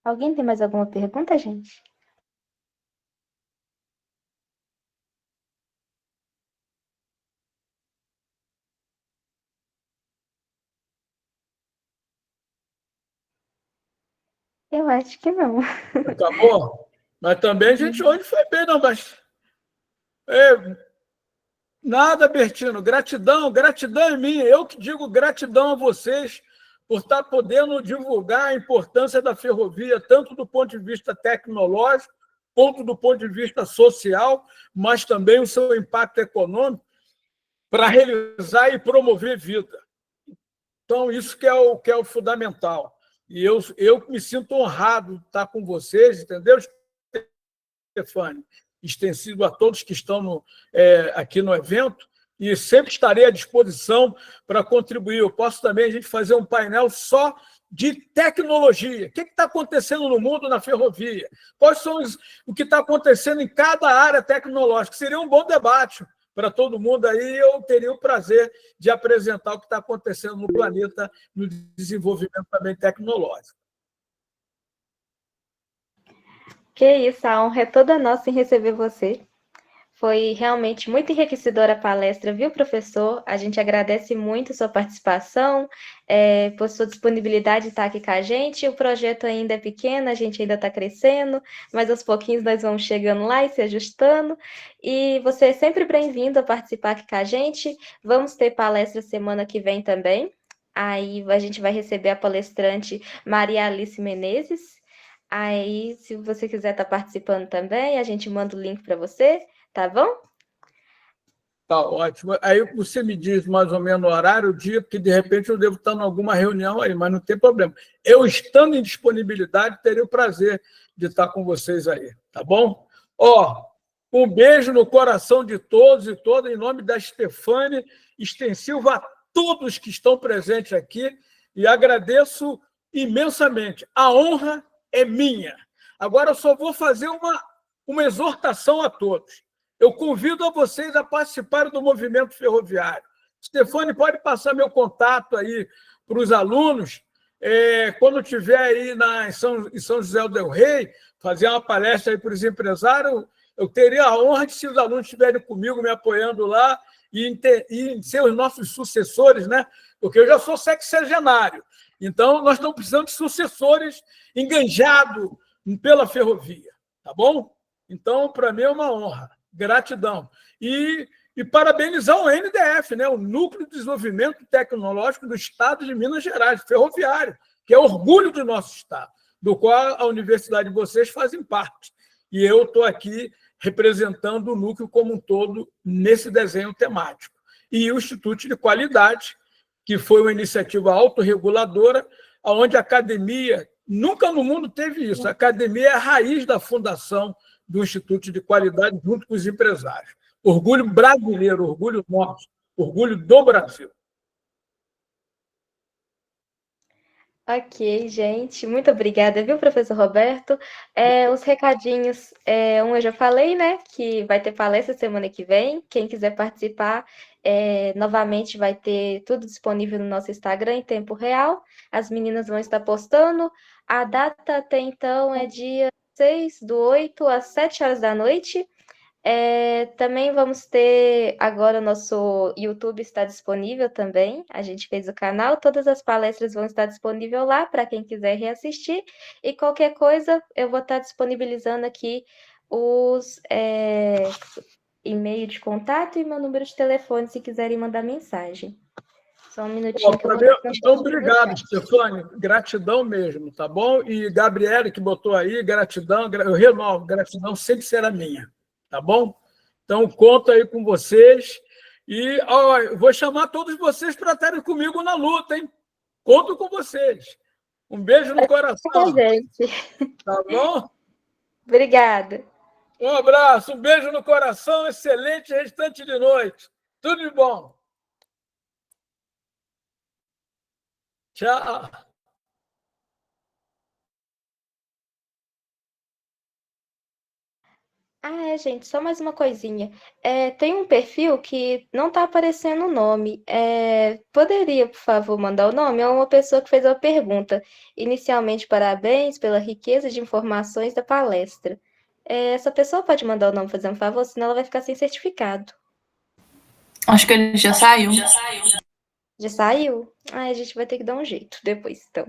Alguém tem mais alguma pergunta, gente? Eu acho que não. Acabou? Mas também a gente hoje foi bem, não, mas... Nada, Bertino. Gratidão é minha. Eu que digo gratidão a vocês por estar podendo divulgar a importância da ferrovia, tanto do ponto de vista tecnológico, quanto do ponto de vista social, mas também o seu impacto econômico para realizar e promover vida. Então, isso que é o fundamental. E eu me sinto honrado de estar com vocês, entendeu, Stefane? Extensivo a todos que estão aqui no evento, e sempre estarei à disposição para contribuir. Eu posso também a gente fazer um painel só de tecnologia. O que está acontecendo no mundo na ferrovia? Quais são o que está acontecendo em cada área tecnológica? Seria um bom debate para todo mundo aí. Eu teria o prazer de apresentar o que está acontecendo no planeta no desenvolvimento também tecnológico. Que isso, a honra é toda nossa em receber você. Foi realmente muito enriquecedora a palestra, viu, professor? A gente agradece muito sua participação, por sua disponibilidade de estar aqui com a gente. O projeto ainda é pequeno, a gente ainda está crescendo, mas aos pouquinhos nós vamos chegando lá e se ajustando. E você é sempre bem-vindo a participar aqui com a gente. Vamos ter palestra semana que vem também. Aí a gente vai receber a palestrante Maria Alice Menezes. Aí, se você quiser estar participando também, a gente manda o link para você, tá bom? Tá ótimo. Aí você me diz mais ou menos o horário, o dia, porque de repente eu devo estar em alguma reunião aí, mas não tem problema. Eu, estando em disponibilidade, terei o prazer de estar com vocês aí, tá bom? Ó, um beijo no coração de todos e todas, em nome da Stefane, extensivo a todos que estão presentes aqui, e agradeço imensamente. A honra é minha. Agora eu só vou fazer uma exortação a todos. Eu convido a vocês a participarem do movimento ferroviário. Stefane, pode passar meu contato aí para os alunos. Quando estiver aí em São José del Rei, fazer uma palestra aí para os empresários, eu teria a honra de, se os alunos estiverem comigo, me apoiando lá, e ser os nossos sucessores, né? Porque eu já sou sexagenário. Então, nós estamos precisando de sucessores enganjados pela ferrovia. Tá bom? Então, para mim é uma honra. Gratidão. E parabenizar o NDF, né? O Núcleo de Desenvolvimento Tecnológico do Estado de Minas Gerais, ferroviário, que é orgulho do nosso Estado, do qual a universidade de vocês fazem parte. E eu estou aqui representando o núcleo como um todo nesse desenho temático. E o Instituto de Qualidade, que foi uma iniciativa autorreguladora, onde a academia, nunca no mundo teve isso, a academia é a raiz da fundação do Instituto de Qualidade, junto com os empresários. Orgulho brasileiro, orgulho nosso, orgulho do Brasil. Ok, gente, muito obrigada, viu, professor Roberto? Os recadinhos, eu já falei, né, que vai ter palestra semana que vem. Quem quiser participar, novamente vai ter tudo disponível no nosso Instagram em tempo real. As meninas vão estar postando. A data até então é dia 6/8 às 7 horas da noite. Também vamos ter agora o nosso YouTube está disponível também. A gente fez o canal, todas as palestras vão estar disponíveis lá para quem quiser reassistir. E qualquer coisa, eu vou estar disponibilizando aqui os e-mail de contato e meu número de telefone se quiserem mandar mensagem. Só um minutinho que eu vou Então, obrigado, Stefane. Gratidão mesmo, tá bom? E Gabriele, que botou aí, gratidão, eu renovo, gratidão sempre será minha, tá bom? Então, conto aí com vocês. E eu vou chamar todos vocês para estarem comigo na luta, hein? Conto com vocês. Um beijo no coração. gente. Tá bom? Obrigada. Um abraço, um beijo no coração, excelente restante de noite. Tudo de bom. Tchau. Gente, só mais uma coisinha. Tem um perfil que não está aparecendo o nome. Poderia, por favor, mandar o nome? É uma pessoa que fez uma pergunta. Inicialmente, parabéns pela riqueza de informações da palestra. Essa pessoa pode mandar o nome, fazer um favor, senão ela vai ficar sem certificado. Acho que ele já saiu. Já saiu? A gente vai ter que dar um jeito depois, então.